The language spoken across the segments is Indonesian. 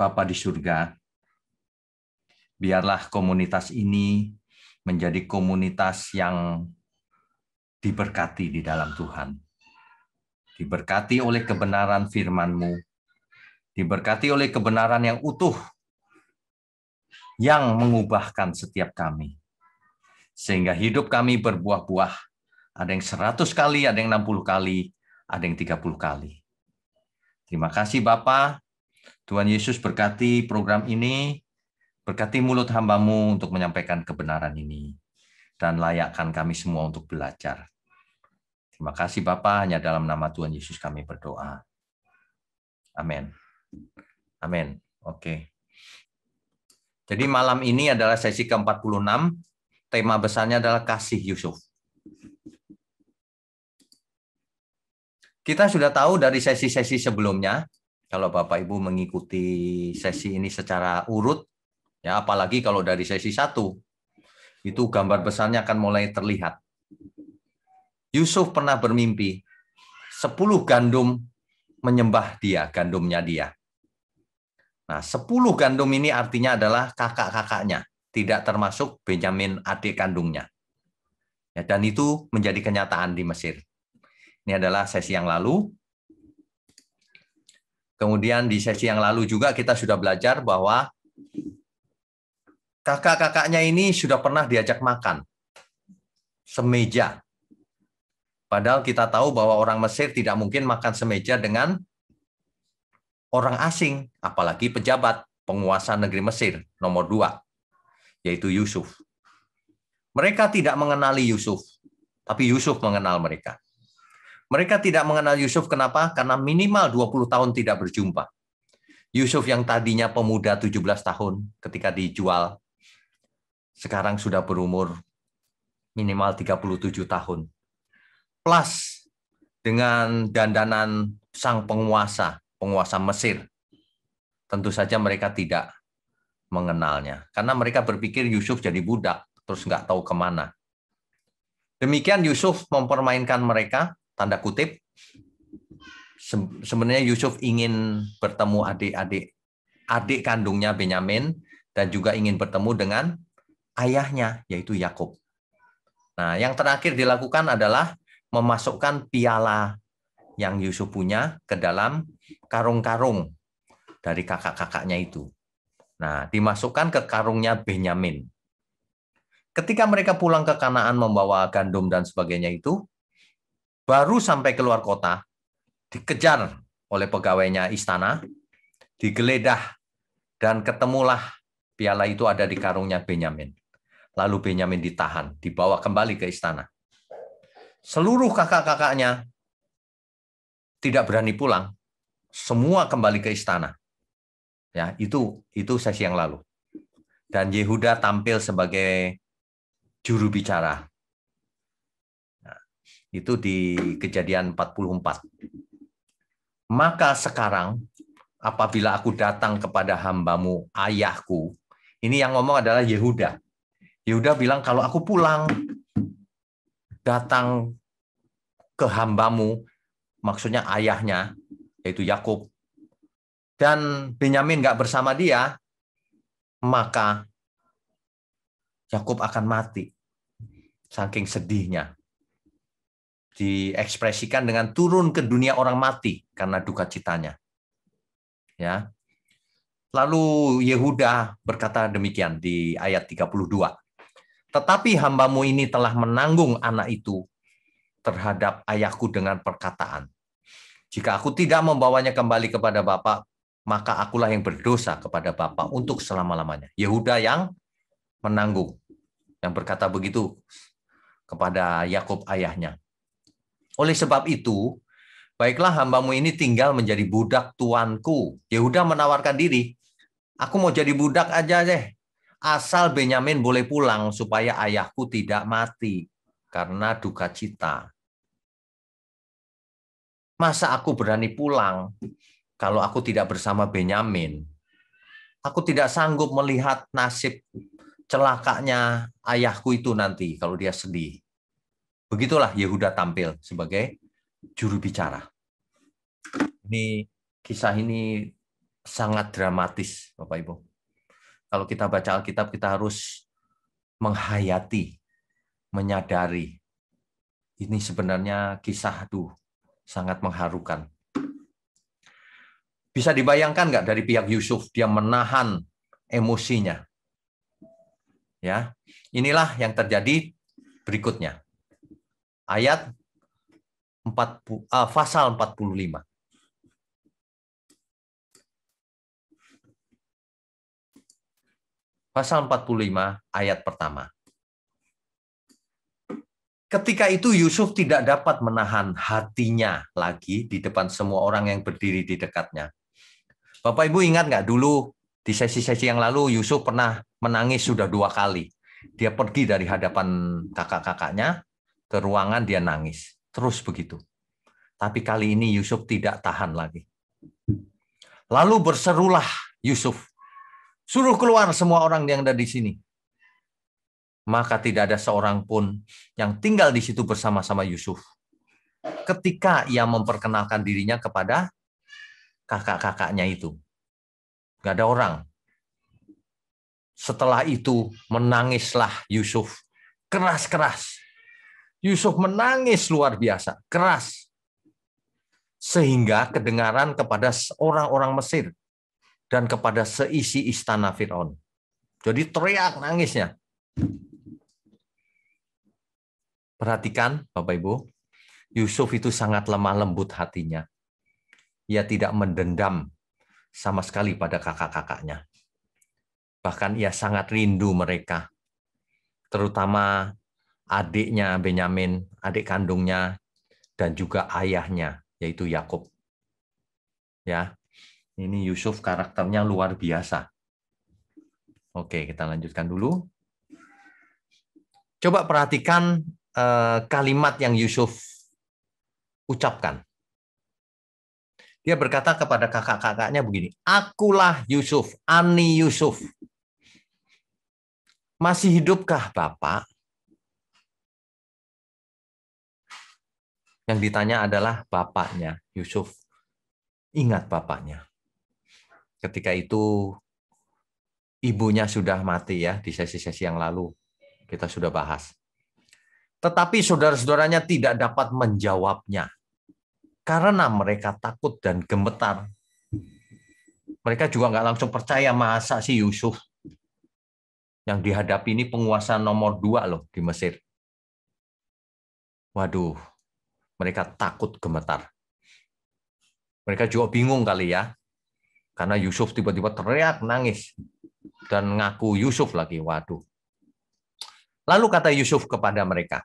Bapa di surga, biarlah komunitas ini menjadi komunitas yang diberkati di dalam Tuhan. Diberkati oleh kebenaran firman-Mu, diberkati oleh kebenaran yang utuh, yang mengubahkan setiap kami. Sehingga hidup kami berbuah-buah, ada yang 100 kali, ada yang 60 kali, ada yang 30 kali. Terima kasih Bapa. Tuhan Yesus berkati program ini, berkati mulut hamba-Mu untuk menyampaikan kebenaran ini, dan layakkan kami semua untuk belajar. Terima kasih Bapa, hanya dalam nama Tuhan Yesus kami berdoa. Amin. Amin. Oke. Jadi malam ini adalah sesi ke-46, tema besarnya adalah kasih Yusuf. Kita sudah tahu dari sesi-sesi sebelumnya, kalau Bapak Ibu mengikuti sesi ini secara urut, ya apalagi kalau dari sesi 1, itu gambar besarnya akan mulai terlihat. Yusuf pernah bermimpi, 10 gandum menyembah dia, gandumnya dia. Nah, 10 gandum ini artinya adalah kakak-kakaknya, tidak termasuk Benyamin adik kandungnya. Ya, dan itu menjadi kenyataan di Mesir. Ini adalah sesi yang lalu. Kemudian di sesi yang lalu juga kita sudah belajar bahwa kakak-kakaknya ini sudah pernah diajak makan, semeja. Padahal kita tahu bahwa orang Mesir tidak mungkin makan semeja dengan orang asing, apalagi pejabat, penguasa negeri Mesir, nomor 2, yaitu Yusuf. Mereka tidak mengenali Yusuf, tapi Yusuf mengenal mereka. Mereka tidak mengenal Yusuf, kenapa? Karena minimal 20 tahun tidak berjumpa. Yusuf yang tadinya pemuda 17 tahun ketika dijual, sekarang sudah berumur minimal 37 tahun. Plus dengan dandanan sang penguasa Mesir. Tentu saja mereka tidak mengenalnya. Karena mereka berpikir Yusuf jadi budak, terus nggak tahu kemana. Demikian Yusuf mempermainkan mereka, tanda kutip. Sebenarnya Yusuf ingin bertemu adik kandungnya Benyamin, dan juga ingin bertemu dengan ayahnya, yaitu Yakub. Nah, yang terakhir dilakukan adalah memasukkan piala yang Yusuf punya ke dalam karung-karung dari kakak-kakaknya itu. Nah, dimasukkan ke karungnya Benyamin. Ketika mereka pulang ke Kanaan membawa gandum dan sebagainya itu, baru sampai keluar kota, dikejar oleh pegawainya istana, digeledah, dan ketemulah piala itu ada di karungnya Benyamin. Lalu Benyamin ditahan, dibawa kembali ke istana. Seluruh kakak-kakaknya tidak berani pulang, semua kembali ke istana. Ya, itu sesi yang lalu. Dan Yehuda tampil sebagai juru bicara. Nah, itu di Kejadian 44. Maka sekarang, apabila aku datang kepada hamba-Mu, ayahku, ini yang ngomong adalah Yehuda. Yehuda bilang, kalau aku pulang, datang ke hamba-Mu, maksudnya ayahnya, yaitu Yakub, dan Benyamin nggak bersama dia, maka Yakub akan mati. Saking sedihnya. Diekspresikan dengan turun ke dunia orang mati karena duka citanya. Ya. Lalu Yehuda berkata demikian di ayat 32. Tetapi hamba-Mu ini telah menanggung anak itu terhadap ayahku dengan perkataan. Jika aku tidak membawanya kembali kepada Bapa, maka akulah yang berdosa kepada Bapa untuk selama-lamanya. Yehuda yang menanggung, yang berkata begitu kepada Yakub ayahnya. Oleh sebab itu, baiklah hamba-Mu ini tinggal menjadi budak tuanku. Yehuda menawarkan diri. Aku mau jadi budak aja deh. Asal Benyamin boleh pulang supaya ayahku tidak mati karena duka cita. Masa aku berani pulang kalau aku tidak bersama Benyamin? Aku tidak sanggup melihat nasib celakanya ayahku itu nanti kalau dia sedih. Begitulah Yehuda tampil sebagai juru bicara. Kisah ini sangat dramatis, Bapak Ibu. Kalau kita baca Alkitab, kita harus menghayati, menyadari. Ini sebenarnya kisah sangat mengharukan. Bisa dibayangkan nggak dari pihak Yusuf, dia menahan emosinya. Ya, inilah yang terjadi berikutnya. Ayat pasal 45. Pasal 45 ayat pertama. Ketika itu Yusuf tidak dapat menahan hatinya lagi di depan semua orang yang berdiri di dekatnya. Bapak Ibu ingat nggak dulu di sesi-sesi yang lalu Yusuf pernah menangis sudah 2 kali. Dia pergi dari hadapan kakak-kakaknya ke ruangan, dia nangis. Terus begitu. Tapi kali ini Yusuf tidak tahan lagi. Lalu berserulah Yusuf, suruh keluar semua orang yang ada di sini. Maka tidak ada seorang pun yang tinggal di situ bersama-sama Yusuf. Ketika ia memperkenalkan dirinya kepada kakak-kakaknya itu. Nggak ada orang. Setelah itu menangislah Yusuf. Keras-keras. Yusuf menangis luar biasa. Keras. Sehingga kedengaran kepada orang-orang Mesir. Dan kepada seisi istana Firaun. Jadi teriak nangisnya. Perhatikan Bapak Ibu. Yusuf itu sangat lemah lembut hatinya. Ia tidak mendendam sama sekali pada kakak-kakaknya. Bahkan ia sangat rindu mereka. Terutama adiknya Benyamin, adik kandungnya, dan juga ayahnya, yaitu Yakub. Ya, ini Yusuf karakternya luar biasa. Oke, kita lanjutkan dulu. Coba perhatikan kalimat yang Yusuf ucapkan. Dia berkata kepada kakak-kakaknya begini, akulah Yusuf, Ani Yusuf. Masih hidupkah Bapak? Yang ditanya adalah bapaknya, Yusuf. Ingat bapaknya. Ketika itu ibunya sudah mati ya, di sesi-sesi yang lalu. Kita sudah bahas. Tetapi saudara-saudaranya tidak dapat menjawabnya. Karena mereka takut dan gemetar. Mereka juga nggak langsung percaya, masa si Yusuf yang dihadapi ini penguasa nomor 2 loh di Mesir. Waduh, mereka takut gemetar. Mereka juga bingung kali ya. Karena Yusuf tiba-tiba teriak, nangis. Dan ngaku Yusuf lagi, waduh. Lalu kata Yusuf kepada mereka,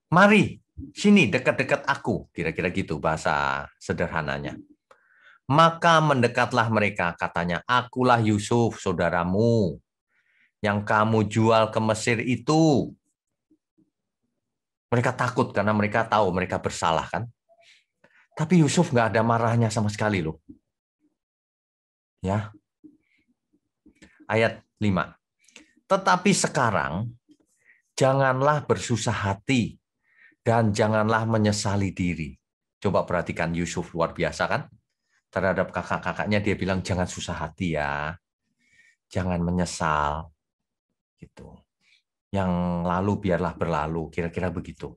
mari, sini dekat-dekat aku. Kira-kira gitu bahasa sederhananya. Maka mendekatlah mereka, katanya, akulah Yusuf, saudaramu, yang kamu jual ke Mesir itu. Mereka takut karena mereka tahu mereka bersalah kan. Tapi Yusuf nggak ada marahnya sama sekali loh. Ya. Ayat 5. Tetapi sekarang, janganlah bersusah hati dan janganlah menyesali diri. Coba perhatikan Yusuf, luar biasa kan? Terhadap kakak-kakaknya dia bilang jangan susah hati ya. Jangan menyesal. Gitu. Yang lalu biarlah berlalu, kira-kira begitu.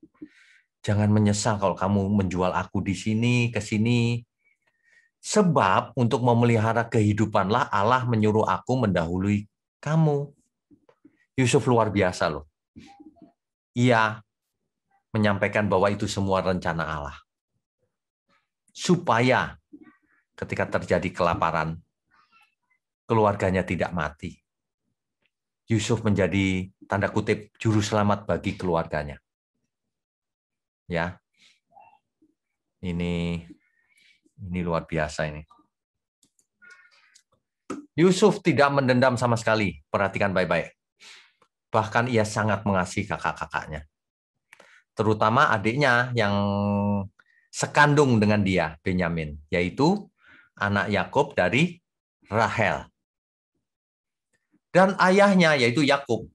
Jangan menyesal kalau kamu menjual aku di sini, ke sini. Sebab untuk memelihara kehidupanlah Allah menyuruh aku mendahului kamu. Yusuf luar biasa loh. Ia menyampaikan bahwa itu semua rencana Allah. Supaya ketika terjadi kelaparan, keluarganya tidak mati. Yusuf menjadi tanda kutip juru selamat bagi keluarganya. Ya. Ini luar biasa ini. Yusuf tidak mendendam sama sekali. Perhatikan baik-baik. Bahkan ia sangat mengasihi kakak-kakaknya. Terutama adiknya yang sekandung dengan dia, Benyamin, yaitu anak Yakub dari Rahel. Dan ayahnya, yaitu Yakub.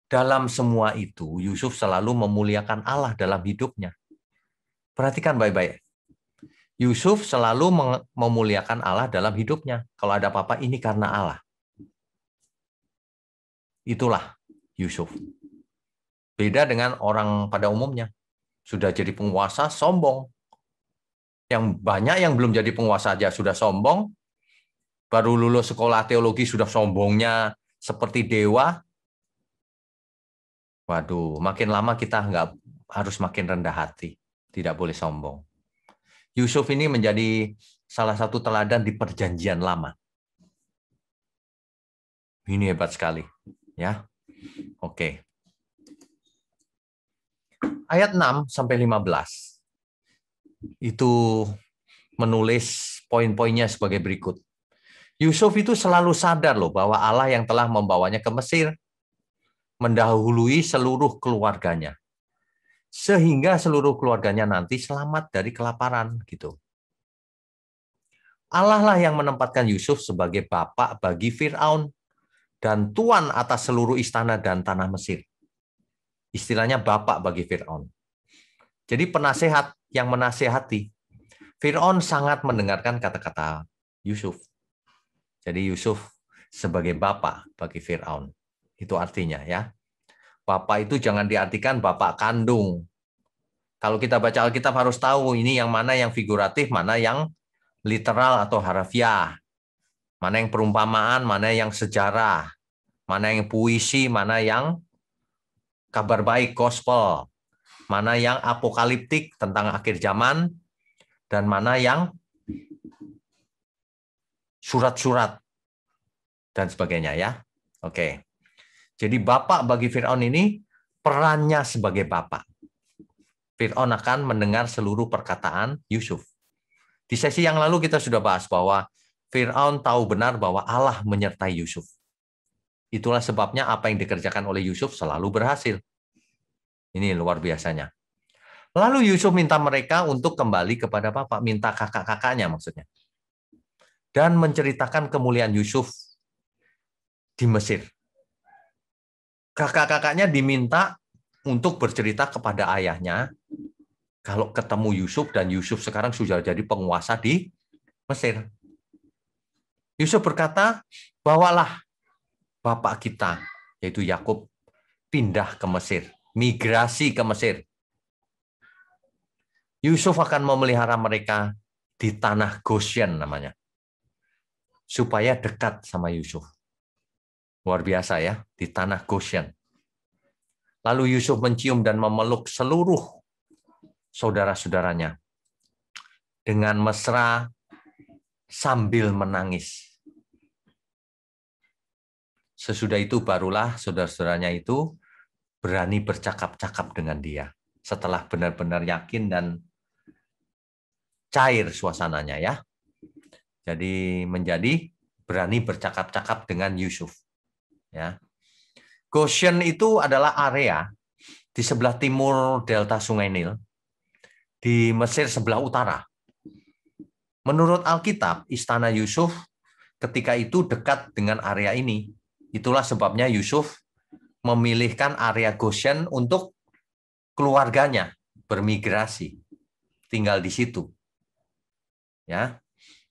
Dalam semua itu, Yusuf selalu memuliakan Allah dalam hidupnya. Perhatikan baik-baik. Yusuf selalu memuliakan Allah dalam hidupnya. Kalau ada apa-apa, ini karena Allah. Itulah Yusuf. Beda dengan orang pada umumnya. Sudah jadi penguasa, sombong. Yang banyak yang belum jadi penguasa aja sudah sombong. Baru lulus sekolah teologi sudah sombongnya seperti dewa. Waduh, makin lama kita nggak harus makin rendah hati. Tidak boleh sombong. Yusuf ini menjadi salah satu teladan di perjanjian lama. Ini hebat sekali. Ya, oke. Ayat 6 sampai 15 itu menulis poin-poinnya sebagai berikut. Yusuf itu selalu sadar loh bahwa Allah yang telah membawanya ke Mesir mendahului seluruh keluarganya. Sehingga seluruh keluarganya nanti selamat dari kelaparan gitu. Allah lah yang menempatkan Yusuf sebagai bapak bagi Fir'aun dan tuan atas seluruh istana dan tanah Mesir. Istilahnya bapak bagi Fir'aun. Jadi penasehat yang menasehati. Fir'aun sangat mendengarkan kata-kata Yusuf. Jadi Yusuf sebagai bapak bagi Fir'aun. Itu artinya ya. Bapak itu jangan diartikan bapak kandung. Kalau kita baca Alkitab harus tahu ini yang mana yang figuratif, mana yang literal atau harafiah. Mana yang perumpamaan, mana yang sejarah. Mana yang puisi, mana yang kabar baik, gospel. Mana yang apokaliptik tentang akhir zaman, dan mana yang surat-surat, dan sebagainya ya. Oke. Jadi bapak bagi Fir'aun ini perannya sebagai bapak. Fir'aun akan mendengar seluruh perkataan Yusuf. Di sesi yang lalu kita sudah bahas bahwa Fir'aun tahu benar bahwa Allah menyertai Yusuf. Itulah sebabnya apa yang dikerjakan oleh Yusuf selalu berhasil. Ini luar biasanya. Lalu Yusuf minta mereka untuk kembali kepada bapak, minta kakak-kakaknya maksudnya. Dan menceritakan kemuliaan Yusuf di Mesir. Kakak-kakaknya diminta untuk bercerita kepada ayahnya kalau ketemu Yusuf, dan Yusuf sekarang sudah jadi penguasa di Mesir. Yusuf berkata, bawalah bapak kita, yaitu Yakub, pindah ke Mesir, migrasi ke Mesir. Yusuf akan memelihara mereka di tanah Goshen namanya, supaya dekat sama Yusuf. Luar biasa ya, di tanah Goshen. Lalu Yusuf mencium dan memeluk seluruh saudara-saudaranya dengan mesra sambil menangis. Sesudah itu barulah saudara-saudaranya itu berani bercakap-cakap dengan dia. Setelah benar-benar yakin dan cair suasananya ya. Jadi menjadi berani bercakap-cakap dengan Yusuf. Ya. Goshen itu adalah area di sebelah timur delta Sungai Nil, di Mesir sebelah utara. Menurut Alkitab, istana Yusuf ketika itu dekat dengan area ini. Itulah sebabnya Yusuf memilihkan area Goshen untuk keluarganya bermigrasi, tinggal di situ. Ya,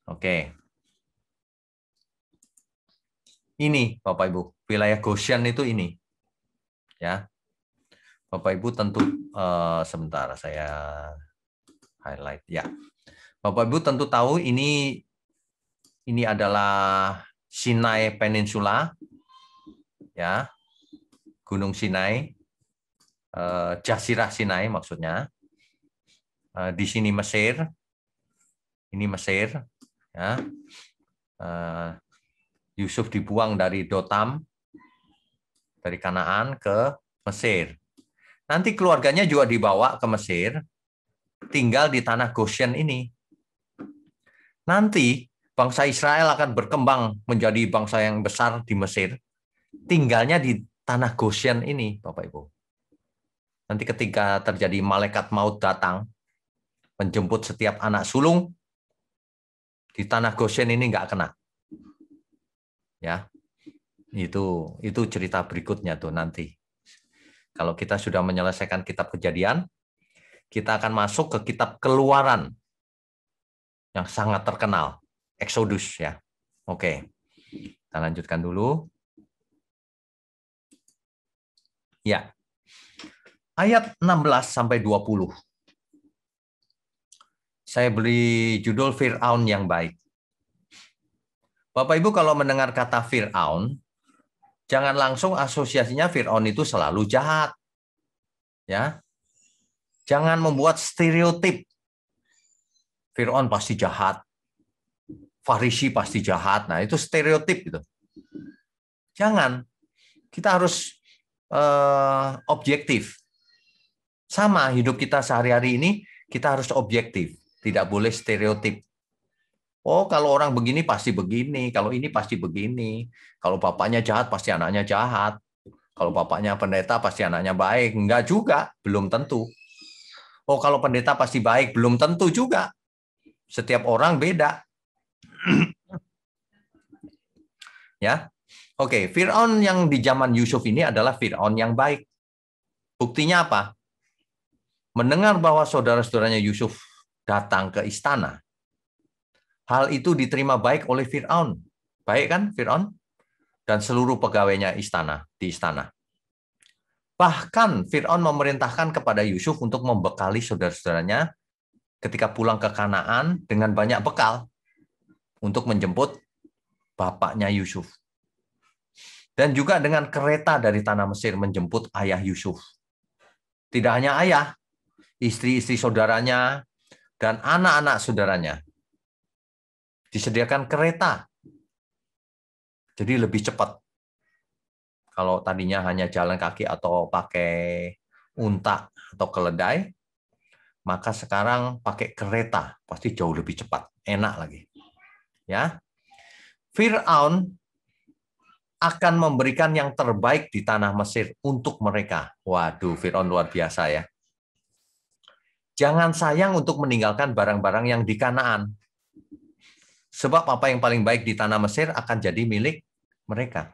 oke. Ini Bapak Ibu, wilayah Goshen itu ini. Ya, Bapak Ibu tentu sebentar saya highlight ya. Bapak Ibu tentu tahu ini adalah Sinai Peninsula, ya, Gunung Sinai, Jazirah Sinai maksudnya. Di sini Mesir, ini Mesir, ya. Yusuf dibuang dari Dotam, dari Kanaan ke Mesir. Nanti keluarganya juga dibawa ke Mesir, tinggal di tanah Goshen ini. Nanti bangsa Israel akan berkembang menjadi bangsa yang besar di Mesir, tinggalnya di tanah Goshen ini, Bapak Ibu. Nanti ketika terjadi malaikat maut datang, menjemput setiap anak sulung, di tanah Goshen ini nggak kena. Ya, itu cerita berikutnya tuh nanti. Kalau kita sudah menyelesaikan kitab Kejadian, kita akan masuk ke kitab Keluaran. yang sangat terkenal, Exodus ya. Oke. Kita lanjutkan dulu. Ya. Ayat 16 sampai 20. Saya beri judul Fir'aun yang baik. Bapak Ibu kalau mendengar kata Fir'aun, jangan langsung asosiasinya Fir'aun itu selalu jahat. Ya. Jangan membuat stereotip. Fir'aun pasti jahat. Farisi pasti jahat. Nah, itu stereotip gitu. Jangan. Kita harus objektif. Sama hidup kita sehari-hari ini, kita harus objektif. Tidak boleh stereotip. Oh, kalau orang begini pasti begini, kalau ini pasti begini. Kalau bapaknya jahat pasti anaknya jahat. Kalau bapaknya pendeta pasti anaknya baik. Enggak juga, belum tentu. Oh, kalau pendeta pasti baik, belum tentu juga. Setiap orang beda. Ya. Oke, Fir'aun yang di zaman Yusuf ini adalah Fir'aun yang baik. Buktinya apa? Mendengar bahwa saudara-saudaranya Yusuf datang ke istana, hal itu diterima baik oleh Fir'aun. Baik kan Fir'aun? Dan seluruh pegawainya di istana. Bahkan Fir'aun memerintahkan kepada Yusuf untuk membekali saudara-saudaranya ketika pulang ke Kanaan dengan banyak bekal untuk menjemput bapaknya Yusuf. Dan juga dengan kereta dari tanah Mesir menjemput ayah Yusuf. Tidak hanya ayah, istri-istri saudaranya, dan anak-anak saudaranya. Disediakan kereta. Jadi lebih cepat. Kalau tadinya hanya jalan kaki atau pakai unta atau keledai, maka sekarang pakai kereta. Pasti jauh lebih cepat. Enak lagi. Ya. Fir'aun akan memberikan yang terbaik di tanah Mesir untuk mereka. Waduh, Fir'aun luar biasa ya. Jangan sayang untuk meninggalkan barang-barang yang di Kanaan. Sebab apa yang paling baik di tanah Mesir akan jadi milik mereka.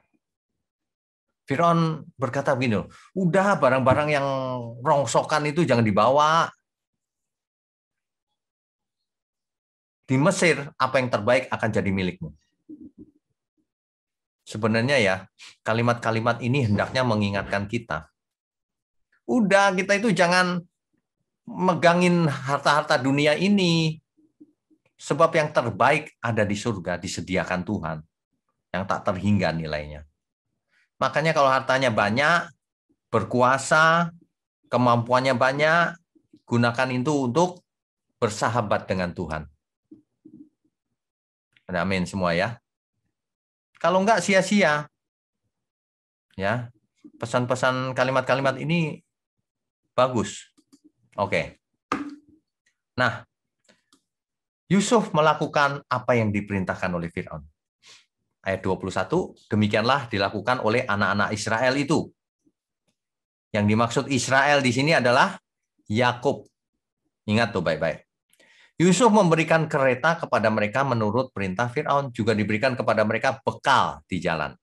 Fir'aun berkata begini, udah barang-barang yang rongsokan itu jangan dibawa. Di Mesir, apa yang terbaik akan jadi milikmu. Sebenarnya ya, kalimat-kalimat ini hendaknya mengingatkan kita. Udah, kita itu jangan megangin harta-harta dunia ini. Sebab yang terbaik ada di surga, disediakan Tuhan. Yang tak terhingga nilainya. Makanya kalau hartanya banyak, berkuasa, kemampuannya banyak, gunakan itu untuk bersahabat dengan Tuhan. Amin semua ya. Kalau enggak sia-sia. Ya. Pesan-pesan kalimat-kalimat ini bagus. Oke. Nah, Yusuf melakukan apa yang diperintahkan oleh Fir'aun. Ayat 21, demikianlah dilakukan oleh anak-anak Israel itu. Yang dimaksud Israel di sini adalah Yakub. Ingat tuh baik-baik. Yusuf memberikan kereta kepada mereka menurut perintah Fir'aun. Juga diberikan kepada mereka bekal di jalan.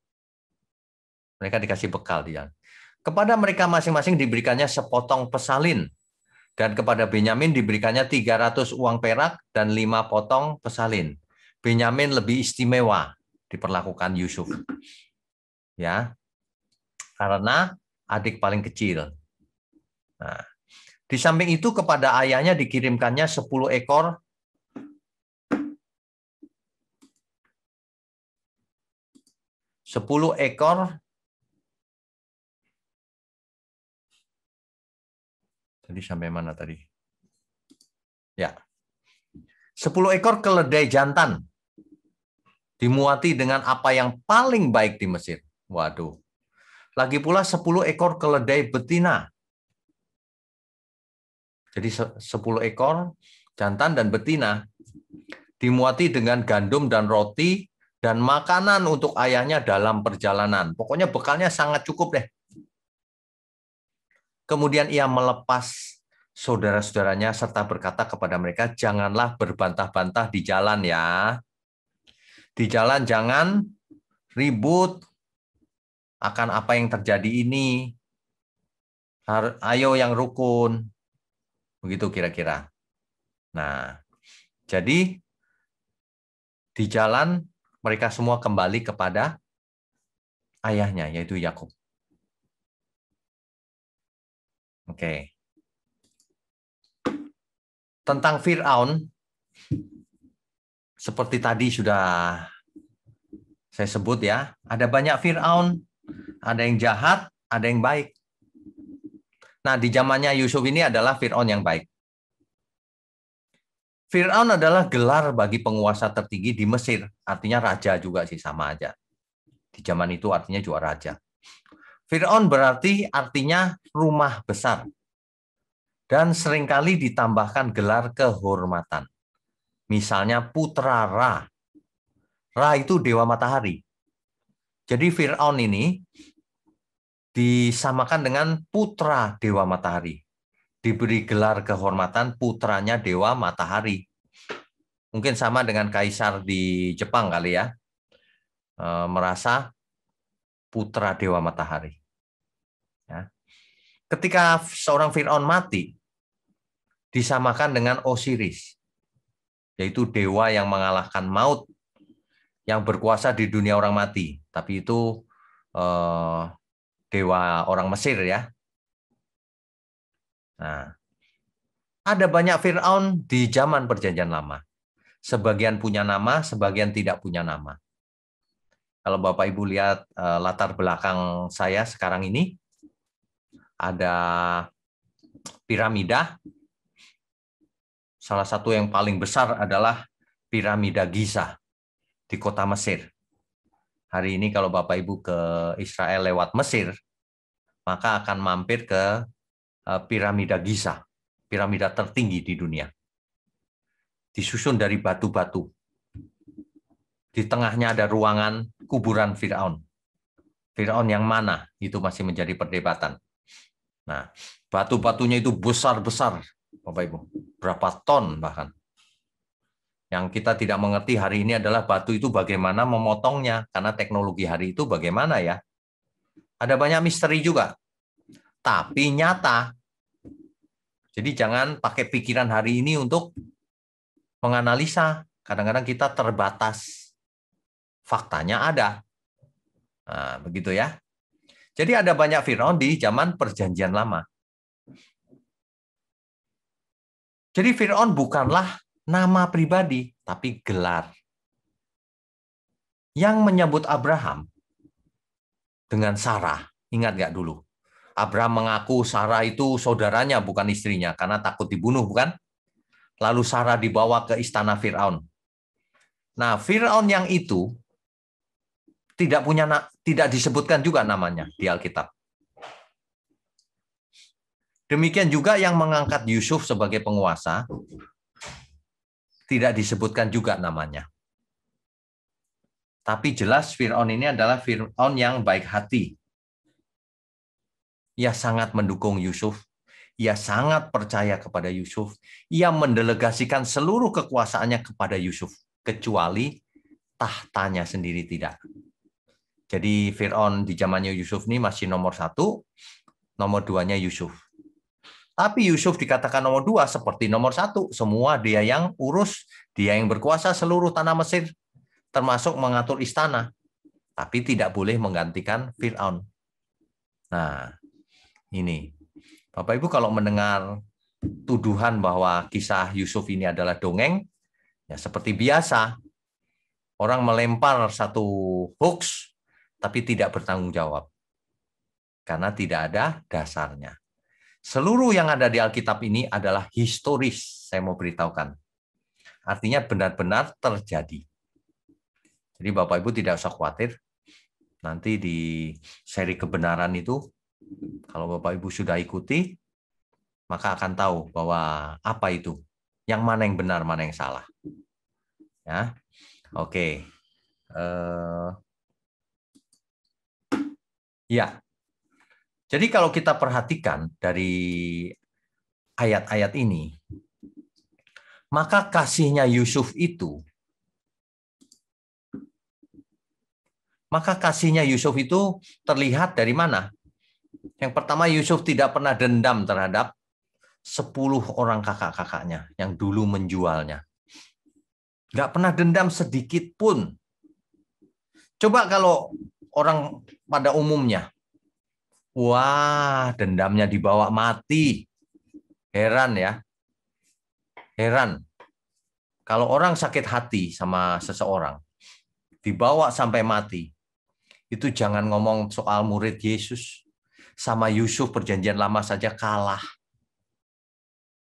Mereka dikasih bekal di jalan. Kepada mereka masing-masing diberikannya sepotong pesalin. Dan kepada Benyamin diberikannya 300 uang perak dan 5 potong pesalin. Benyamin lebih istimewa diperlakukan Yusuf. Ya. Karena adik paling kecil. Nah, di samping itu kepada ayahnya dikirimkannya 10 ekor tadi sampai mana tadi? Ya. 10 ekor keledai jantan dimuati dengan apa yang paling baik di Mesir. Waduh. Lagi pula 10 ekor keledai betina. Jadi 10 ekor jantan dan betina dimuati dengan gandum dan roti dan makanan untuk ayahnya dalam perjalanan. Pokoknya bekalnya sangat cukup deh. Kemudian ia melepas saudara-saudaranya serta berkata kepada mereka, janganlah berbantah-bantah di jalan ya. Di jalan jangan ribut akan apa yang terjadi ini. Ayo yang rukun. Begitu kira-kira. Nah, jadi Di jalan mereka semua kembali kepada ayahnya, yaitu Yakub. Oke. Tentang Fir'aun, seperti tadi sudah saya sebut ya, ada banyak Fir'aun, ada yang jahat, ada yang baik. Nah, di zamannya Yusuf ini adalah Fir'aun yang baik. Fir'aun adalah gelar bagi penguasa tertinggi di Mesir, artinya raja juga sih, sama aja. Di zaman itu artinya juga raja. Fir'aun berarti artinya rumah besar. Dan seringkali ditambahkan gelar kehormatan. Misalnya putra Ra. Ra itu dewa matahari. Jadi Fir'aun ini disamakan dengan putra dewa matahari. Diberi gelar kehormatan putranya dewa matahari. Mungkin sama dengan kaisar di Jepang kali ya. Merasa putra dewa matahari. Ya. Ketika seorang Fir'aun mati, disamakan dengan Osiris, yaitu dewa yang mengalahkan maut, yang berkuasa di dunia orang mati. Tapi itu dewa orang Mesir ya. Nah, ada banyak Fir'aun di zaman Perjanjian Lama. Sebagian punya nama, sebagian tidak punya nama. Kalau Bapak Ibu lihat latar belakang saya sekarang ini, ada piramida. Salah satu yang paling besar adalah piramida Giza di kota Mesir. Hari ini kalau Bapak Ibu ke Israel lewat Mesir, maka akan mampir ke piramida Giza, piramida tertinggi di dunia. Disusun dari batu-batu. Di tengahnya ada ruangan kuburan Fir'aun. Fir'aun yang mana? Itu masih menjadi perdebatan. Nah, batu-batunya itu besar-besar, Bapak Ibu. Berapa ton bahkan. Yang kita tidak mengerti hari ini adalah batu itu bagaimana memotongnya. Karena teknologi hari itu bagaimana ya. Ada banyak misteri juga. Tapi nyata. Jadi jangan pakai pikiran hari ini untuk menganalisa. Kadang-kadang kita terbatas. Faktanya ada. Nah, begitu ya. Jadi ada banyak Firaun di zaman Perjanjian Lama. Jadi Firaun bukanlah nama pribadi, tapi gelar. Yang menyebut Abraham dengan Sarah, ingat nggak dulu? Abraham mengaku Sarah itu saudaranya, bukan istrinya, karena takut dibunuh, bukan? Lalu Sarah dibawa ke istana Firaun. Nah, Firaun yang itu tidak disebutkan juga namanya di Alkitab. Demikian juga yang mengangkat Yusuf sebagai penguasa, tidak disebutkan juga namanya. Tapi jelas Firaun ini adalah Firaun yang baik hati. Ia sangat mendukung Yusuf. Ia sangat percaya kepada Yusuf. Ia mendelegasikan seluruh kekuasaannya kepada Yusuf. Kecuali tahtanya sendiri tidak. Jadi Firaun di zamannya Yusuf ini masih nomor 1, nomor 2-nya Yusuf. Tapi Yusuf dikatakan nomor 2 seperti nomor 1. Semua dia yang urus, dia yang berkuasa seluruh tanah Mesir, termasuk mengatur istana. Tapi tidak boleh menggantikan Firaun. Nah, ini. Bapak Ibu kalau mendengar tuduhan bahwa kisah Yusuf ini adalah dongeng, ya seperti biasa, orang melempar satu hoax, tapi tidak bertanggung jawab. Karena tidak ada dasarnya. Seluruh yang ada di Alkitab ini adalah historis, saya mau beritahukan. Artinya benar-benar terjadi. Jadi Bapak Ibu tidak usah khawatir. Nanti di seri kebenaran itu, kalau Bapak Ibu sudah ikuti, maka akan tahu bahwa apa itu. Yang mana yang benar, mana yang salah. Ya, oke. Ya, jadi kalau kita perhatikan dari ayat-ayat ini, maka kasihnya Yusuf itu terlihat dari mana? Yang pertama, Yusuf tidak pernah dendam terhadap 10 orang kakak-kakaknya yang dulu menjualnya. Nggak pernah dendam sedikit pun. Coba kalau orang pada umumnya, wah, dendamnya dibawa mati. Heran ya, heran. Kalau orang sakit hati sama seseorang, dibawa sampai mati, itu jangan ngomong soal murid Yesus. Sama Yusuf perjanjian lama saja kalah.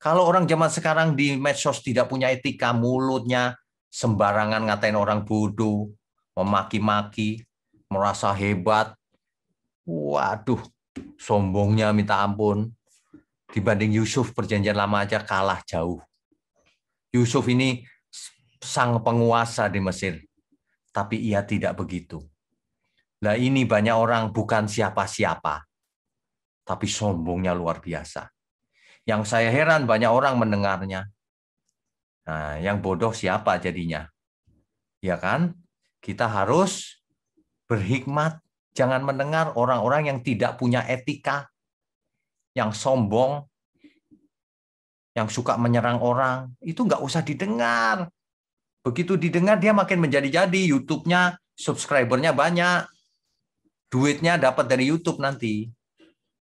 Kalau orang zaman sekarang di medsos tidak punya etika, mulutnya sembarangan ngatain orang bodoh, memaki-maki, merasa hebat. Waduh, sombongnya minta ampun. Dibanding Yusuf perjanjian lama aja kalah jauh. Yusuf ini sang penguasa di Mesir, tapi ia tidak begitu. Nah, ini banyak orang bukan siapa-siapa, tapi sombongnya luar biasa. Yang saya heran banyak orang mendengarnya. Nah, yang bodoh siapa jadinya? Ya kan? Kita harus berhikmat, jangan mendengar orang-orang yang tidak punya etika, yang sombong, yang suka menyerang orang, itu nggak usah didengar. Begitu didengar, dia makin menjadi-jadi. YouTube-nya, subscriber-nya banyak. Duitnya dapat dari YouTube nanti.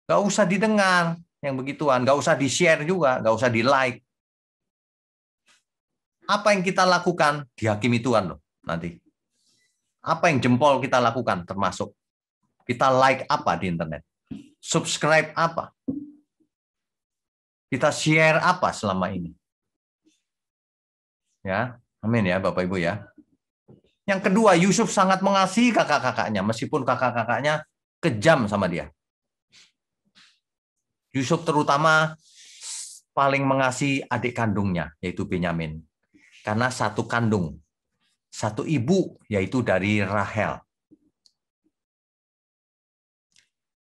Nggak usah didengar yang begituan. Nggak usah di-share juga. Nggak usah di-like. Apa yang kita lakukan, dihakimi Tuhan loh nanti. Apa yang jempol kita lakukan termasuk. Kita like apa di internet. Subscribe apa. Kita share apa selama ini. Ya, amin ya Bapak Ibu ya. Yang kedua, Yusuf sangat mengasihi kakak-kakaknya, meskipun kakak-kakaknya kejam sama dia. Yusuf terutama paling mengasihi adik kandungnya, yaitu Benyamin. Karena satu kandung, satu ibu, yaitu dari Rahel.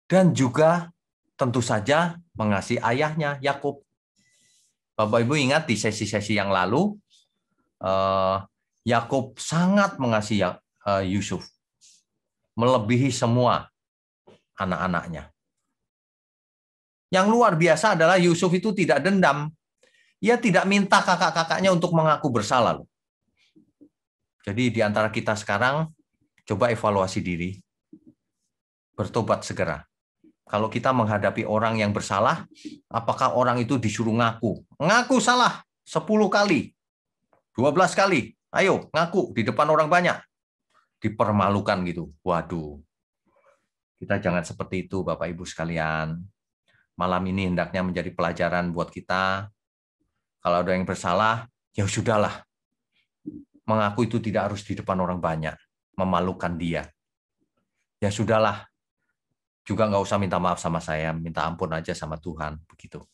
Dan juga tentu saja mengasihi ayahnya, Yakub. Bapak Ibu ingat di sesi-sesi yang lalu, Yakub sangat mengasihi Yusuf, melebihi semua anak-anaknya. Yang luar biasa adalah Yusuf itu tidak dendam. Ia tidak minta kakak-kakaknya untuk mengaku bersalah. Jadi di antara kita sekarang, coba evaluasi diri, bertobat segera. Kalau kita menghadapi orang yang bersalah, apakah orang itu disuruh ngaku? Ngaku salah 10 kali, 12 kali. Ayo, ngaku di depan orang banyak. Dipermalukan gitu. Waduh. Kita jangan seperti itu, Bapak Ibu sekalian. Malam ini hendaknya menjadi pelajaran buat kita. Kalau ada yang bersalah, ya sudahlah. Mengaku itu tidak harus di depan orang banyak. Memalukan dia. Ya sudahlah. Juga nggak usah minta maaf sama saya, minta ampun aja sama Tuhan, begitu.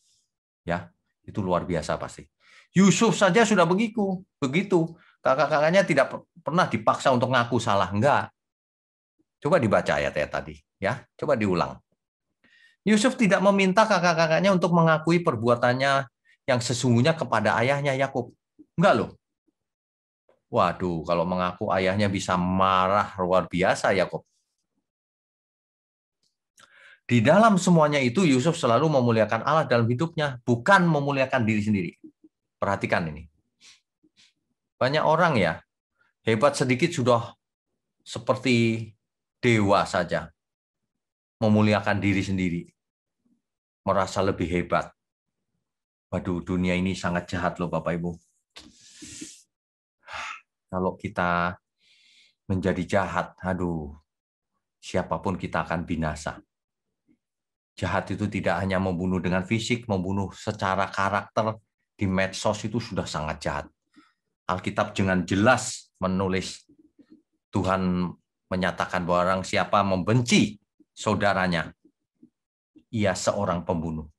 Ya, itu luar biasa pasti. Yusuf saja sudah begitu. Kakak-kakaknya tidak pernah dipaksa untuk ngaku salah, enggak. Coba dibaca ayat-ayat tadi, ya. Coba diulang. Yusuf tidak meminta kakak-kakaknya untuk mengakui perbuatannya yang sesungguhnya kepada ayahnya Yakub. Enggak loh. Waduh, kalau mengaku ayahnya bisa marah luar biasa Yakub. Di dalam semuanya itu, Yusuf selalu memuliakan Allah dalam hidupnya, bukan memuliakan diri sendiri. Perhatikan ini. Banyak orang ya, hebat sedikit sudah seperti dewa saja. Memuliakan diri sendiri. Merasa lebih hebat. Waduh, dunia ini sangat jahat loh Bapak Ibu. Kalau kita menjadi jahat, aduh, siapapun kita akan binasa. Jahat itu tidak hanya membunuh dengan fisik, membunuh secara karakter di medsos itu sudah sangat jahat. Alkitab dengan jelas menulis Tuhan menyatakan bahwa orang siapa membenci saudaranya, ia seorang pembunuh.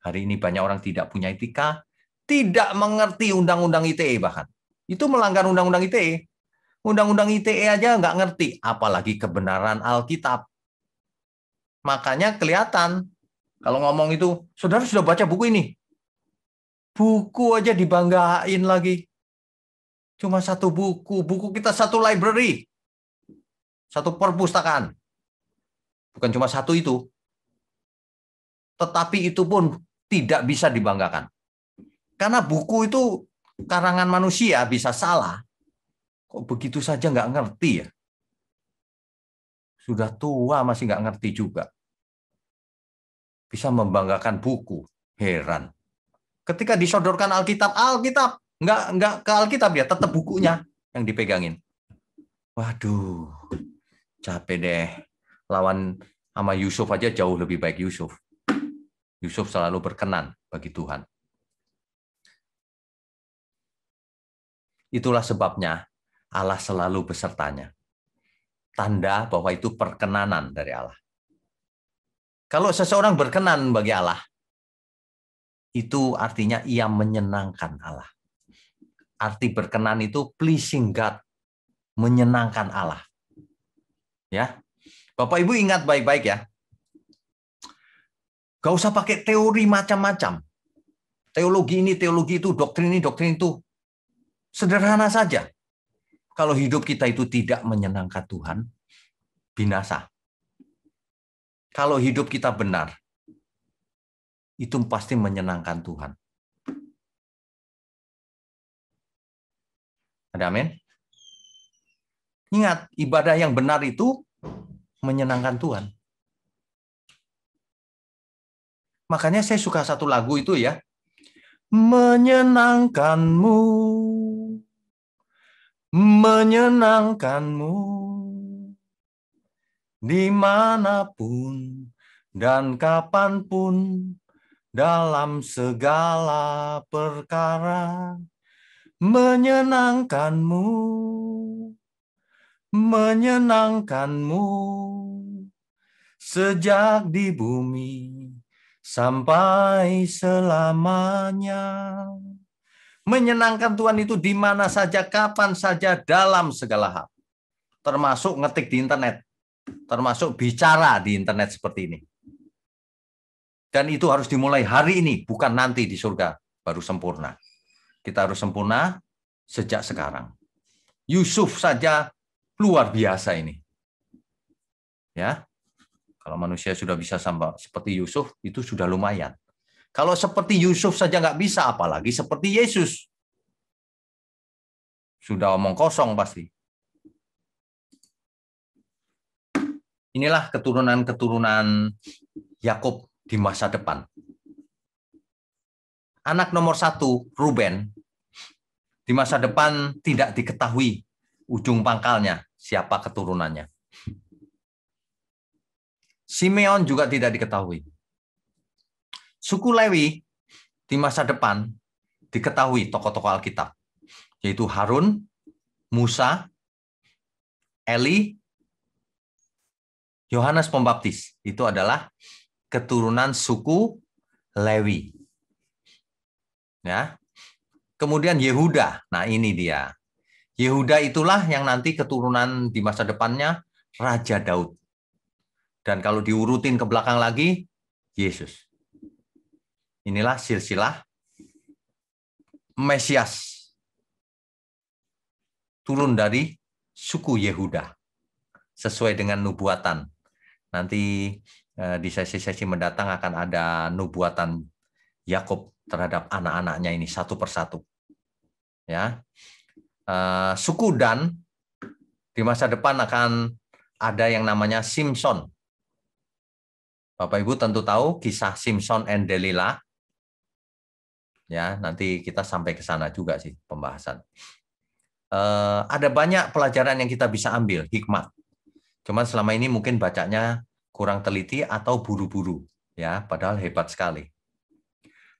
Hari ini banyak orang tidak punya etika, tidak mengerti undang-undang ITE bahkan. Itu melanggar undang-undang ITE. Undang-undang ITE aja nggak ngerti, apalagi kebenaran Alkitab. Makanya kelihatan, kalau ngomong itu, saudara sudah baca buku ini? Buku aja dibanggain lagi. Cuma satu buku. Buku kita satu library. Satu perpustakaan. Bukan cuma satu itu. Tetapi itu pun tidak bisa dibanggakan. Karena buku itu karangan manusia bisa salah, kok begitu saja nggak ngerti ya? Sudah tua masih nggak ngerti juga. Bisa membanggakan buku, heran. Ketika disodorkan Alkitab, nggak ke Alkitab ya, tetap bukunya yang dipegangin. Waduh, capek deh. Lawan sama Yusuf aja jauh lebih baik Yusuf. Yusuf selalu berkenan bagi Tuhan. Itulah sebabnya Allah selalu besertanya. Tanda bahwa itu perkenanan dari Allah. Kalau seseorang berkenan bagi Allah, itu artinya ia menyenangkan Allah. Arti berkenan itu pleasing God, menyenangkan Allah. Ya, Bapak Ibu ingat baik-baik ya. Gak usah pakai teori macam-macam. Teologi ini, teologi itu, doktrin ini, doktrin itu. Sederhana saja. Kalau hidup kita itu tidak menyenangkan Tuhan, binasa. Kalau hidup kita benar, itu pasti menyenangkan Tuhan. Ada amin? Ingat, ibadah yang benar itu menyenangkan Tuhan. Makanya saya suka satu lagu itu ya. Menyenangkanmu, menyenangkanmu, dimanapun dan kapanpun, dalam segala perkara, menyenangkanmu, menyenangkanmu, sejak di bumi sampai selamanya. Menyenangkan Tuhan itu di mana saja, kapan saja, dalam segala hal. Termasuk ngetik di internet, termasuk bicara di internet seperti ini. Dan itu harus dimulai hari ini, bukan nanti di surga baru sempurna. Kita harus sempurna sejak sekarang. Yusuf saja luar biasa ini. Ya. Kalau manusia sudah bisa sampai seperti Yusuf, itu sudah lumayan. Kalau seperti Yusuf saja nggak bisa, apalagi seperti Yesus. Sudah omong kosong pasti. Inilah keturunan-keturunan Yakub di masa depan. Anak nomor 1, Ruben, di masa depan tidak diketahui ujung pangkalnya, siapa keturunannya. Simeon juga tidak diketahui. Suku Lewi di masa depan diketahui tokoh-tokoh Alkitab, yaitu Harun, Musa, Eli, Yohanes Pembaptis. Itu adalah keturunan suku Lewi. Ya. Kemudian Yehuda. Nah, ini dia. Yehuda itulah yang nanti keturunan di masa depannya Raja Daud. Dan kalau diurutin ke belakang lagi, Yesus. Inilah silsilah Mesias. Turun dari suku Yehuda. Sesuai dengan nubuatan. Nanti di sesi-sesi mendatang akan ada nubuatan Yakub terhadap anak-anaknya ini satu persatu. Ya. Suku Dan di masa depan akan ada yang namanya Simson. Bapak Ibu tentu tahu kisah Simson and Delilah. Ya, nanti kita sampai ke sana juga sih pembahasan. Ada banyak pelajaran yang kita bisa ambil, hikmat. Cuman selama ini mungkin bacanya kurang teliti atau buru-buru, ya, padahal hebat sekali.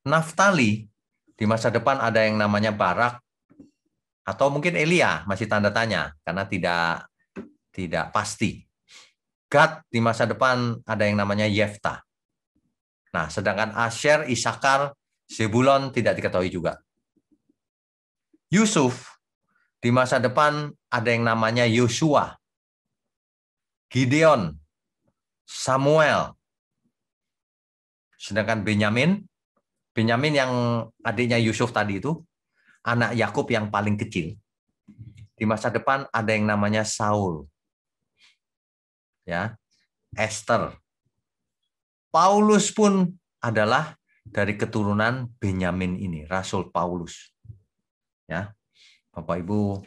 Naftali di masa depan ada yang namanya Barak atau mungkin Elia, masih tanda tanya karena tidak pasti. Gad di masa depan ada yang namanya Yefta. Nah, sedangkan Asher, Isakar, Zebulon tidak diketahui juga. Yusuf di masa depan ada yang namanya Yosua, Gideon, Samuel. Sedangkan Benyamin yang adiknya Yusuf tadi itu, anak Yakub yang paling kecil. Di masa depan ada yang namanya Saul. Ya, Esther. Paulus pun adalah dari keturunan Benyamin ini, Rasul Paulus. Ya, Bapak Ibu,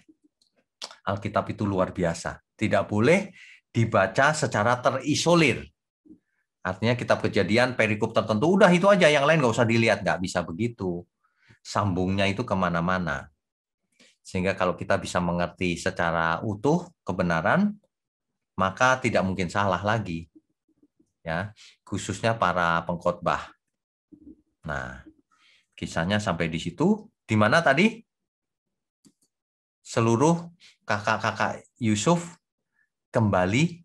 Alkitab itu luar biasa. Tidak boleh dibaca secara terisolir. Artinya kitab Kejadian, perikop tertentu, udah itu aja, yang lain nggak usah dilihat. Nggak bisa begitu. Sambungnya itu kemana-mana. Sehingga kalau kita bisa mengerti secara utuh kebenaran, maka tidak mungkin salah lagi. Ya, khususnya para pengkhotbah. Nah, kisahnya sampai di situ. Di mana tadi? Seluruh kakak-kakak Yusuf kembali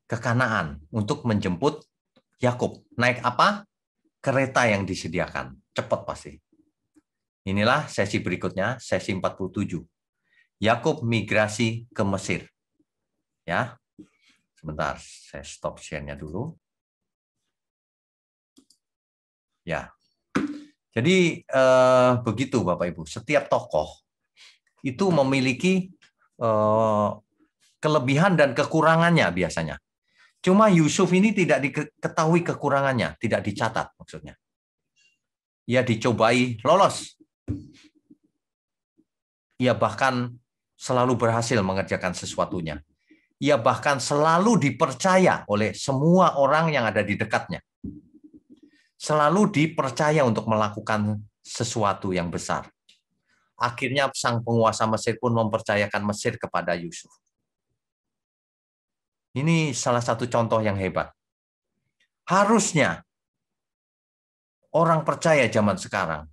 ke Kanaan untuk menjemput Yakub. Naik apa? Kereta yang disediakan. Cepat pasti. Inilah sesi berikutnya, sesi 47. Yakub migrasi ke Mesir. Ya. Sebentar, saya stop share-nya dulu. Ya. Jadi begitu Bapak Ibu, setiap tokoh itu memiliki kelebihan dan kekurangannya biasanya. Cuma Yusuf ini tidak diketahui kekurangannya, tidak dicatat maksudnya. Ia dicobai lolos. Ia bahkan selalu berhasil mengerjakan sesuatunya. Ia bahkan selalu dipercaya oleh semua orang yang ada di dekatnya. Selalu dipercaya untuk melakukan sesuatu yang besar. Akhirnya sang penguasa Mesir pun mempercayakan Mesir kepada Yusuf. Ini salah satu contoh yang hebat. Harusnya orang percaya zaman sekarang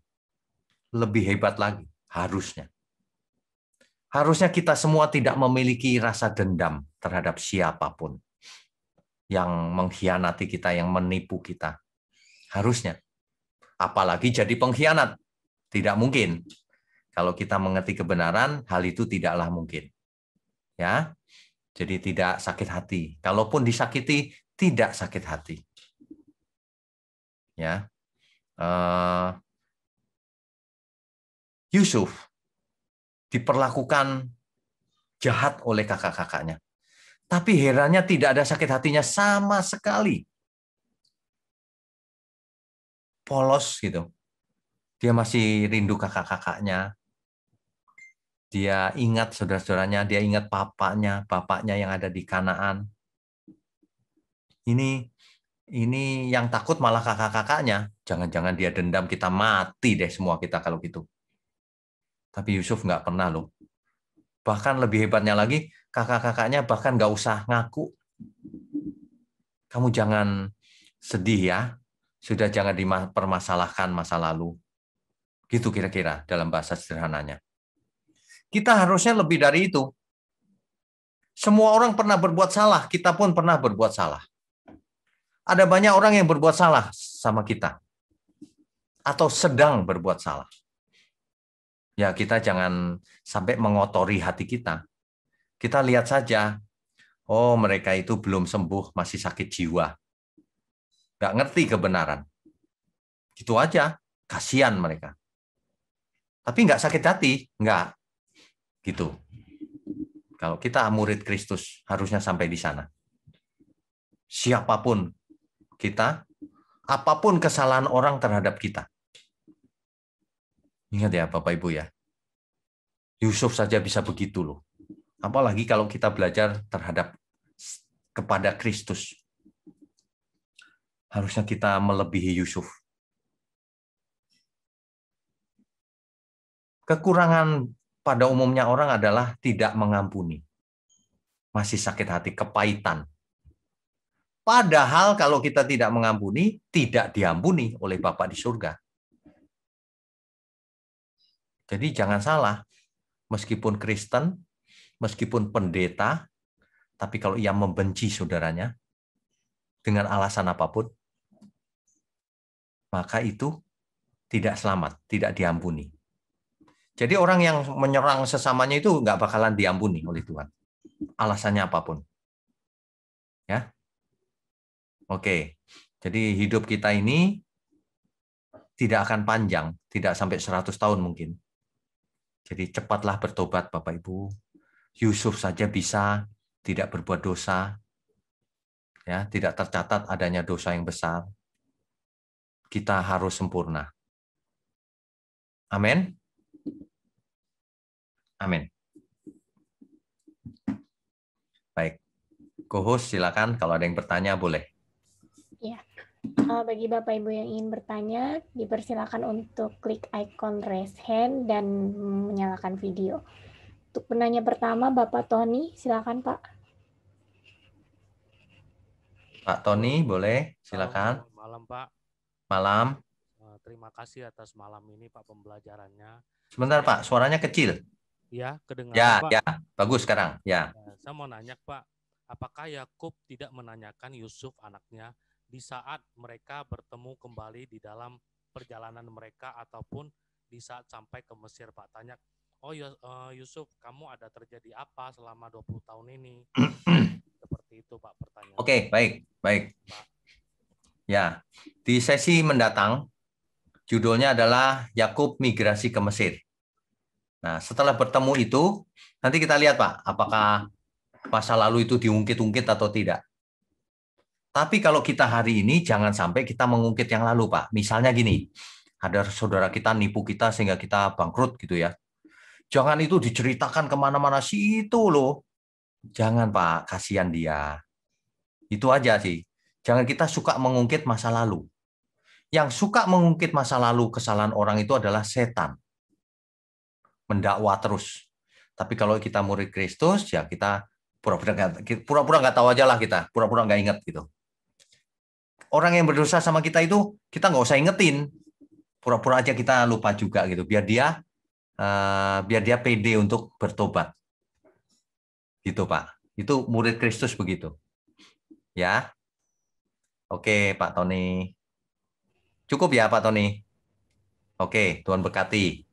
lebih hebat lagi. Harusnya. Harusnya kita semua tidak memiliki rasa dendam terhadap siapapun yang mengkhianati kita, yang menipu kita. Harusnya. Apalagi jadi pengkhianat. Tidak mungkin. Kalau kita mengerti kebenaran, hal itu tidaklah mungkin. Ya. Jadi tidak sakit hati. Kalaupun disakiti, tidak sakit hati. Ya. Yusuf diperlakukan jahat oleh kakak-kakaknya. Tapi herannya tidak ada sakit hatinya sama sekali. Polos gitu. Dia masih rindu kakak-kakaknya. Dia ingat saudara-saudaranya, dia ingat bapaknya yang ada di Kanaan. Ini yang takut malah kakak-kakaknya. Jangan-jangan dia dendam, kita mati deh semua kita kalau gitu. Tapi Yusuf nggak pernah loh. Bahkan lebih hebatnya lagi, kakak-kakaknya bahkan nggak usah ngaku. Kamu jangan sedih ya. Sudah jangan dipermasalahkan masa lalu. Gitu kira-kira dalam bahasa sederhananya. Kita harusnya lebih dari itu. Semua orang pernah berbuat salah, kita pun pernah berbuat salah. Ada banyak orang yang berbuat salah sama kita. Atau sedang berbuat salah. Ya, kita jangan sampai mengotori hati kita. Kita lihat saja, oh mereka itu belum sembuh, masih sakit jiwa. Nggak ngerti kebenaran. Gitu aja, kasihan mereka. Tapi nggak sakit hati, nggak. Gitu. Kalau kita murid Kristus, harusnya sampai di sana. Siapapun kita, apapun kesalahan orang terhadap kita. Ingat ya Bapak Ibu ya, Yusuf saja bisa begitu loh. Apalagi kalau kita belajar terhadap kepada Kristus. Harusnya kita melebihi Yusuf. Kekurangan pada umumnya orang adalah tidak mengampuni. Masih sakit hati, kepahitan. Padahal kalau kita tidak mengampuni, tidak diampuni oleh Bapa di surga. Jadi jangan salah, meskipun Kristen, meskipun pendeta, tapi kalau ia membenci saudaranya, dengan alasan apapun, maka itu tidak selamat, tidak diampuni. Jadi orang yang menyerang sesamanya itu nggak bakalan diampuni oleh Tuhan. Alasannya apapun. Ya, oke. Jadi hidup kita ini tidak akan panjang, tidak sampai 100 tahun mungkin. Jadi cepatlah bertobat Bapak Ibu. Yusuf saja bisa tidak berbuat dosa. Ya, tidak tercatat adanya dosa yang besar. Kita harus sempurna. Amin. Amin. Baik. Co-host silakan kalau ada yang bertanya boleh. Ya. Bagi Bapak Ibu yang ingin bertanya, dipersilakan untuk klik icon raise hand dan menyalakan video. Untuk penanya pertama, Bapak Tony, silakan Pak. Pak Tony, boleh? Silakan. Malam, Pak. Malam. Terima kasih atas malam ini, Pak, pembelajarannya. Sebentar, Pak. Suaranya kecil. Ya, kedengaran, Ya, Pak. ya. Bagus sekarang. Ya. Saya mau nanya, Pak. Apakah Yakub tidak menanyakan Yusuf anaknya di saat mereka bertemu kembali di dalam perjalanan mereka ataupun di saat sampai ke Mesir, Pak? Tanya, Yusuf, kamu ada terjadi apa selama 20 tahun ini? Seperti itu, Pak, pertanyaan. Oke, baik. Baik. Pak. Ya, di sesi mendatang, judulnya adalah Yakub migrasi ke Mesir. Nah, setelah bertemu itu, nanti kita lihat, Pak, apakah masa lalu itu diungkit-ungkit atau tidak. Tapi kalau kita hari ini, jangan sampai kita mengungkit yang lalu, Pak. Misalnya gini, ada saudara kita nipu kita sehingga kita bangkrut gitu ya. Jangan itu diceritakan kemana-mana sih itu loh. Jangan, Pak, kasihan dia. Itu aja sih. Jangan kita suka mengungkit masa lalu. Yang suka mengungkit masa lalu kesalahan orang itu adalah setan. Mendakwa terus. Tapi kalau kita murid Kristus, ya kita pura-pura nggak tahu aja lah kita. Pura-pura nggak ingat gitu. Orang yang berdosa sama kita itu, kita nggak usah ingetin. Pura-pura aja kita lupa juga gitu. Biar dia pede untuk bertobat. Gitu, Pak. Itu murid Kristus begitu. Ya. Oke, Pak Tony. Cukup ya, Pak Tony? Oke, Tuhan berkati.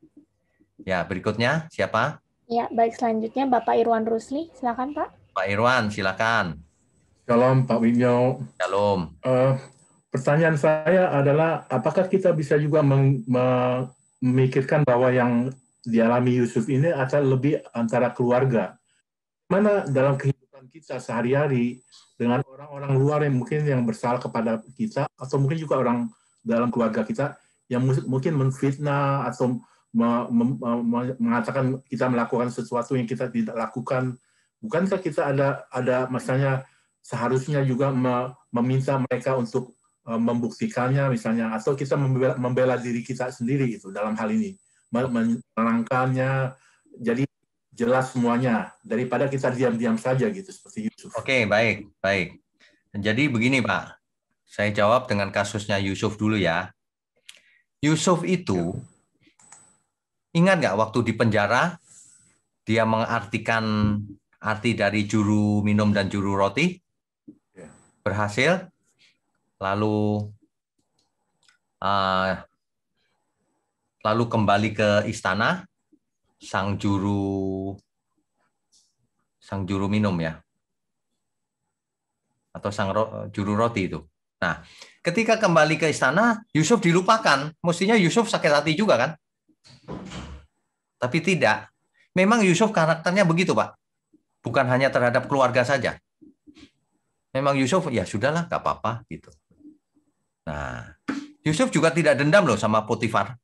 Ya, berikutnya siapa? Ya, baik, selanjutnya Bapak Irwan Rusli, silakan Pak. Pak Irwan, silakan. Shalom, Pak Winyo. Shalom. Pertanyaan saya adalah, apakah kita bisa juga memikirkan bahwa yang dialami Yusuf ini adalah lebih antara keluarga? Mana dalam kehidupan kita sehari-hari dengan orang-orang luar yang mungkin yang bersalah kepada kita, atau mungkin juga orang dalam keluarga kita yang mungkin menfitnah atau mengatakan kita melakukan sesuatu yang kita tidak lakukan. Bukankah kita ada masanya seharusnya juga meminta mereka untuk membuktikannya misalnya, atau kita membela diri kita sendiri itu dalam hal ini, menerangkannya jadi jelas semuanya daripada kita diam-diam saja gitu seperti Yusuf. Oke, baik, baik. Jadi begini, Pak. Saya jawab dengan kasusnya Yusuf dulu ya. Yusuf itu ingat nggak waktu di penjara dia mengartikan arti dari juru minum dan juru roti? Berhasil. Lalu kembali ke istana sang juru minum ya. Atau sang juru roti itu. Nah, ketika kembali ke istana, Yusuf dilupakan. Mestinya Yusuf sakit hati juga kan? Tapi tidak. Memang Yusuf karakternya begitu, Pak. Bukan hanya terhadap keluarga saja. Memang Yusuf, ya sudahlah, nggak apa-apa gitu. Nah, Yusuf juga tidak dendam loh sama Potifar.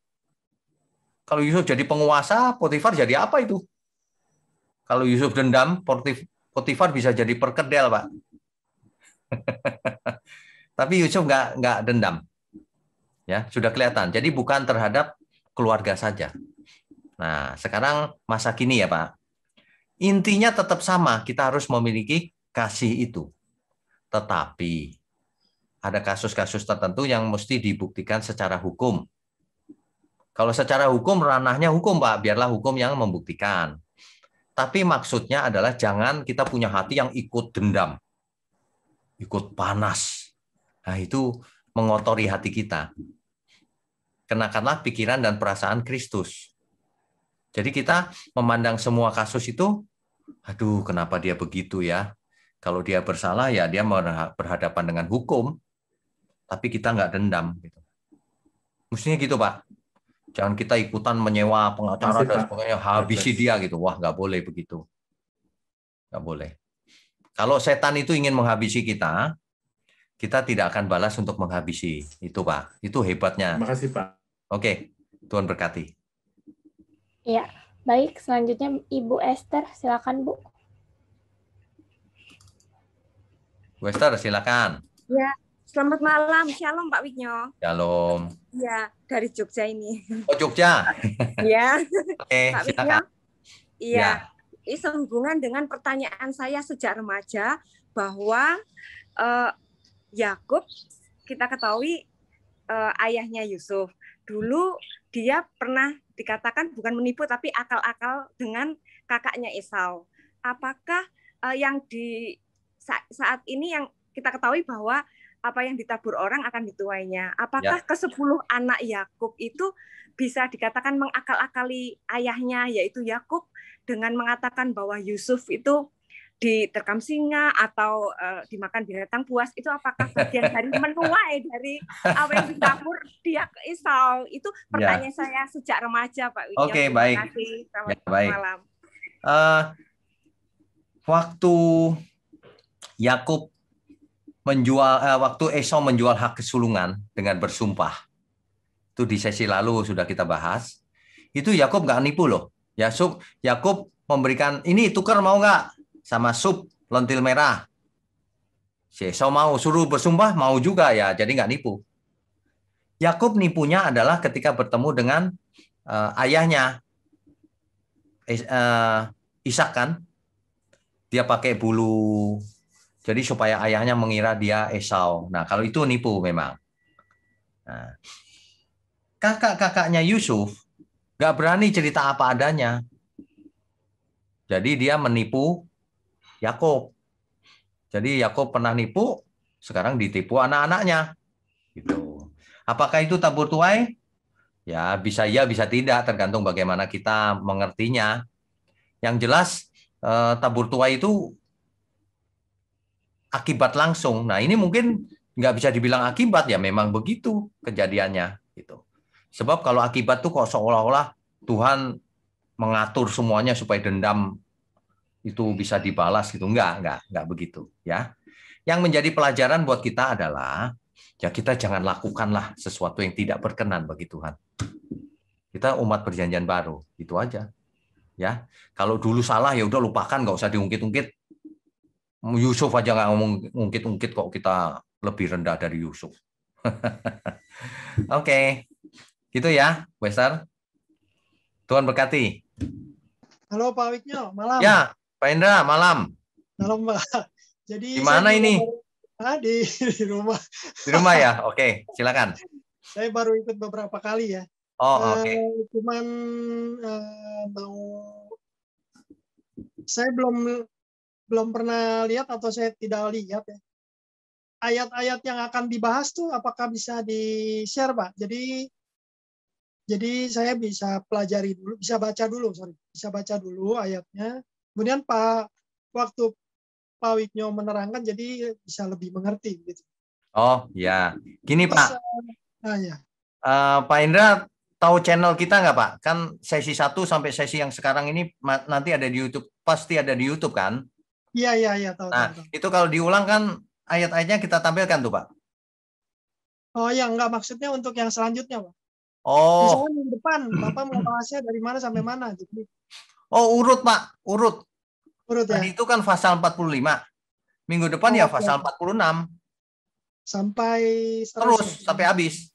Kalau Yusuf jadi penguasa, Potifar jadi apa itu? Kalau Yusuf dendam, Potifar bisa jadi perkedel, Pak. Tapi Yusuf nggak dendam. Ya, sudah kelihatan. Jadi bukan terhadap keluarga saja. Nah, sekarang masa kini ya, Pak. Intinya tetap sama, kita harus memiliki kasih itu. Tetapi ada kasus-kasus tertentu yang mesti dibuktikan secara hukum. Kalau secara hukum, ranahnya hukum, Pak. Biarlah hukum yang membuktikan. Tapi maksudnya adalah jangan kita punya hati yang ikut dendam. Ikut panas. Nah, itu mengotori hati kita. Kenakanlah pikiran dan perasaan Kristus. Jadi kita memandang semua kasus itu, aduh kenapa dia begitu ya? Kalau dia bersalah ya dia berhadapan dengan hukum, tapi kita nggak dendam. Mestinya gitu, Pak. Jangan kita ikutan menyewa pengacara dan sebagainya, habisi dia gitu. Wah, nggak boleh begitu. Nggak boleh. Kalau setan itu ingin menghabisi kita, kita tidak akan balas untuk menghabisi. Itu, Pak. Itu hebatnya. Terima kasih, Pak. Oke, Tuhan berkati. Ya, Baik, selanjutnya Ibu Esther, silakan Bu. Bu Esther, silakan. Ya, selamat malam. Shalom Pak Wignyo. Shalom. Ya, dari Jogja ini. Oh, Jogja. Ya, Oke, Pak silakan. Wignyo. Ya. Iya, ini sehubungan dengan pertanyaan saya sejak remaja bahwa Yakub kita ketahui ayahnya Yusuf. Dulu dia pernah dikatakan bukan menipu tapi akal-akal dengan kakaknya Esau. Apakah yang di saat ini yang kita ketahui bahwa apa yang ditabur orang akan dituainya. Apakah ke-10 anak Yakub itu bisa dikatakan mengakal-akali ayahnya yaitu Yakub dengan mengatakan bahwa Yusuf itu diterkam singa atau dimakan binatang buas, itu apakah bagian dari menuai dari apa yang ditabur dia ke Esau? Itu pertanyaan saya sejak remaja, Pak Wignyo. Oke, baik. Terima kasih. Selamat baik. malam. Waktu Yakub waktu Esau menjual hak kesulungan dengan bersumpah, itu di sesi lalu sudah kita bahas. Itu Yakub nggak nipu loh. Yakub memberikan, ini tukar mau nggak? Sama sup lentil merah. Si Esau mau, suruh bersumpah mau juga ya, jadi nggak nipu. Yakub nipunya adalah ketika bertemu dengan ayahnya Ishak kan, dia pakai bulu, jadi supaya ayahnya mengira dia Esau. Nah kalau itu nipu memang. Nah, kakak-kakaknya Yusuf nggak berani cerita apa adanya, jadi dia menipu Yakub. Jadi Yakub pernah nipu, sekarang ditipu anak-anaknya. Gitu. Apakah itu tabur tuai? Ya, bisa tidak, tergantung bagaimana kita mengertinya. Yang jelas tabur tuai itu akibat langsung. Nah, ini mungkin nggak bisa dibilang akibat, ya memang begitu kejadiannya. Gitu. Sebab kalau akibat tuh kok seolah-olah Tuhan mengatur semuanya supaya dendam itu bisa dibalas gitu. Enggak begitu ya. Yang menjadi pelajaran buat kita adalah ya kita jangan lakukanlah sesuatu yang tidak berkenan bagi Tuhan. Kita umat perjanjian baru, itu aja. Ya. Kalau dulu salah ya udah lupakan, nggak usah diungkit-ungkit. Yusuf aja nggak ngomong ungkit-ungkit kok kita lebih rendah dari Yusuf. Oke. Gitu ya, Wester. Tuhan berkati. Halo Pak Wignyo, malam. Ya, Pak Indra, malam. Malam, Pak. Jadi di mana ini? Di rumah. Di rumah ya? Oke, silakan. Saya baru ikut beberapa kali ya. Oh, oke. Cuman saya belum pernah lihat atau saya tidak lihat ya. Ayat-ayat yang akan dibahas tuh apakah bisa di-share, Pak? Jadi saya bisa pelajari dulu, bisa baca dulu ayatnya. Kemudian waktu Pak Wignyo menerangkan, jadi bisa lebih mengerti gitu. Oh ya, gini Pak. Ya. Pak Indra tahu channel kita nggak Pak? Kan sesi 1 sampai sesi yang sekarang ini nanti ada di YouTube, pasti ada di YouTube kan? Iya tahu. Nah tahu. itu kalau diulang kan ayat-ayatnya kita tampilkan tuh Pak. Oh ya, enggak, maksudnya untuk yang selanjutnya Pak. Oh. Misalnya minggu depan, Bapak mau bahasnya dari mana sampai mana? Jadi... Oh, urut Pak, urut ya. Tadi itu kan pasal 45. Minggu depan ya pasal 46. Sampai terus sampai habis.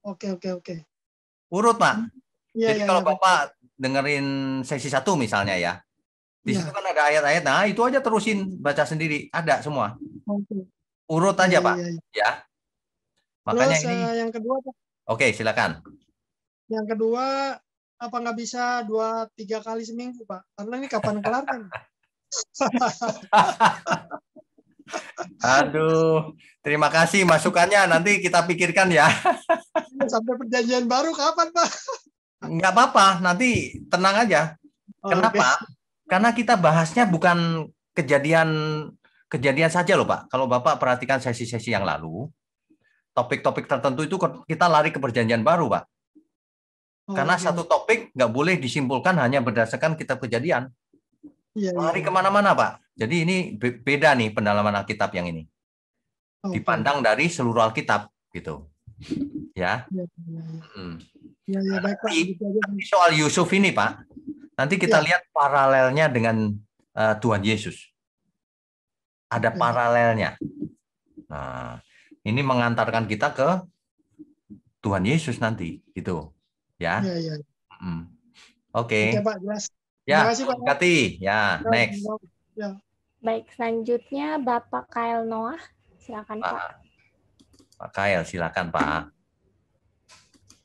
Oke. Urut Pak. Jadi kalau Bapak betul. dengerin sesi 1 misalnya ya. Di situ kan ada ayat-ayat. Nah, itu aja terusin baca sendiri, ada semua. Oke. Urut aja Pak. Ya. Makanya terus, ini yang kedua Pak. Oke, silakan. Yang kedua, apa nggak bisa 2-3 kali seminggu, Pak? Karena ini kapan kelar kan? Aduh, terima kasih masukannya. Nanti kita pikirkan ya. Sampai perjanjian baru kapan, Pak? Nggak apa-apa, nanti tenang aja. Kenapa? Karena kita bahasnya bukan kejadian saja loh, Pak. Kalau Bapak perhatikan sesi-sesi yang lalu, topik-topik tertentu itu kita lari ke perjanjian baru, Pak. Karena satu topik nggak boleh disimpulkan hanya berdasarkan kitab Kejadian. Lari kemana-mana, Pak. Jadi ini beda nih pendalaman Alkitab yang ini. Dipandang dari seluruh Alkitab, gitu. Ya. Baik, Pak. Tapi soal Yusuf ini, Pak. Nanti kita Ya. lihat paralelnya dengan Tuhan Yesus. Ada Oke. paralelnya. Nah, ini mengantarkan kita ke Tuhan Yesus nanti, gitu. Ya. Ya, ya. Oke. Oke, Pak, jelas. Terima Ya, kasih, Pak. Kati. Ya, next. Ya. Baik, selanjutnya Bapak Kyle Noah. Silakan, Pak. Pak Kail, silakan, Pak.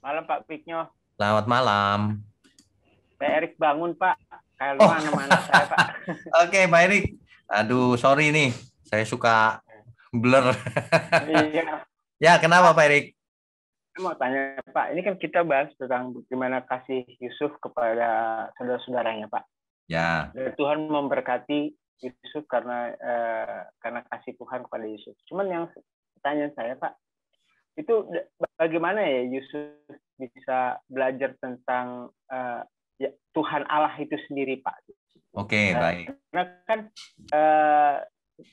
Malam Pak Piknyo. Selamat malam. Saya Erik Bangun Pak. Kayak Noah nama anak saya Pak. Oke, Pak Erik. Aduh, sorry nih. Saya suka blur. Iya. Ya, kenapa Pak Erik? Saya mau tanya Pak, ini kan kita bahas tentang bagaimana kasih Yusuf kepada saudara-saudaranya Pak. Ya. Dan Tuhan memberkati Yusuf karena kasih Tuhan kepada Yusuf. Cuman yang pertanyaan saya Pak, itu bagaimana ya Yusuf bisa belajar tentang Tuhan Allah itu sendiri Pak? Oke, baik. Karena kan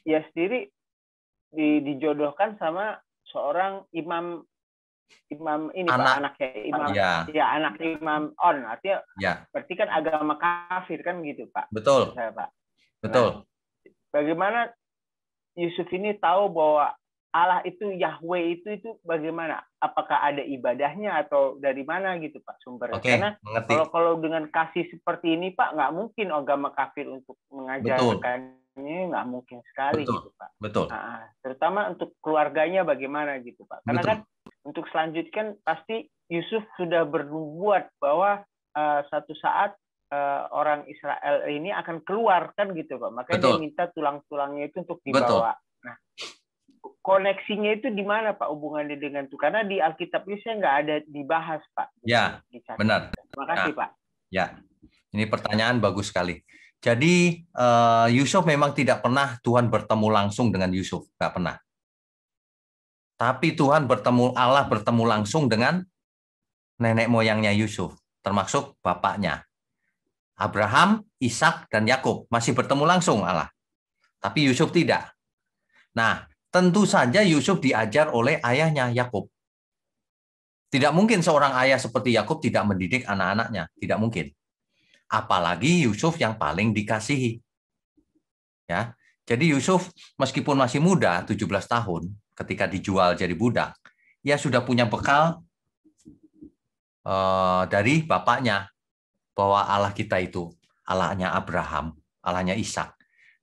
ya sendiri dijodohkan sama seorang imam ini Pak, anaknya imam, ya anak Imam On, artinya ya. berarti kan agama kafir kan gitu Pak. Betul. Pak. Betul. Nah, bagaimana Yusuf ini tahu bahwa Allah itu Yahweh itu bagaimana? Apakah ada ibadahnya atau dari mana gitu Pak sumbernya? Oke, Karena mengerti. kalau dengan kasih seperti ini Pak, nggak mungkin agama kafir untuk mengajarkannya, nggak mungkin sekali. Betul. Gitu Pak. Betul. Nah, terutama untuk keluarganya bagaimana gitu Pak? Karena Betul. kan untuk selanjutnya kan pasti Yusuf sudah bernubuat bahwa satu saat orang Israel ini akan keluar kan gitu Pak. Makanya Betul. dia minta tulang-tulangnya itu untuk dibawa. Betul. Nah, koneksinya itu di mana Pak hubungannya dengan itu? Karena di Alkitab itu saya nggak ada dibahas Pak. Ya, benar. Terima kasih Pak. Ya, ini pertanyaan bagus sekali. Jadi Yusuf memang tidak pernah Tuhan bertemu langsung dengan Yusuf, nggak pernah. Tapi Tuhan Allah bertemu langsung dengan nenek moyangnya Yusuf, termasuk bapaknya. Abraham, Ishak, dan Yakub masih bertemu langsung Allah. Tapi Yusuf tidak. Nah, tentu saja Yusuf diajar oleh ayahnya Yakub. Tidak mungkin seorang ayah seperti Yakub tidak mendidik anak-anaknya, tidak mungkin. Apalagi Yusuf yang paling dikasihi. Ya. Jadi Yusuf meskipun masih muda, 17 tahun, ketika dijual jadi budak, ia sudah punya bekal dari bapaknya bahwa Allah kita itu Allahnya Abraham, Allahnya Ishak,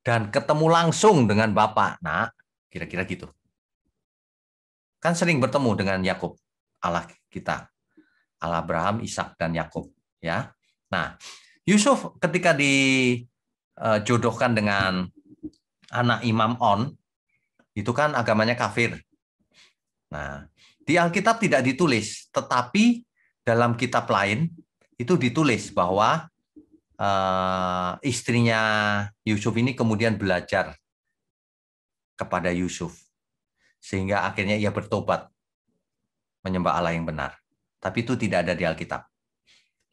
dan ketemu langsung dengan bapak. Nah, kira-kira gitu. Kan sering bertemu dengan Yakub, Allah kita, Allah Abraham, Ishak, dan Yakub. Ya. Nah, Yusuf ketika dijodohkan dengan anak Imam On, itu kan agamanya kafir. Nah, di Alkitab tidak ditulis, tetapi dalam kitab lain itu ditulis bahwa istrinya Yusuf ini kemudian belajar kepada Yusuf, sehingga akhirnya ia bertobat menyembah Allah yang benar. Tapi itu tidak ada di Alkitab.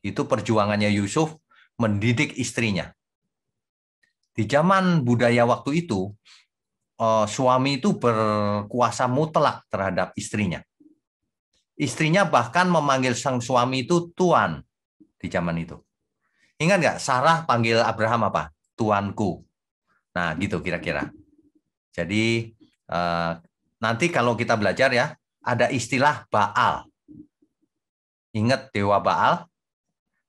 Itu perjuangannya Yusuf mendidik istrinya. Di zaman budaya waktu itu, suami itu berkuasa mutlak terhadap istrinya. Istrinya bahkan memanggil sang suami itu tuan di zaman itu. Ingat nggak? Sarah panggil Abraham apa? Tuanku. Nah, gitu kira-kira. Jadi nanti kalau kita belajar ya, ada istilah Baal. Ingat dewa Baal?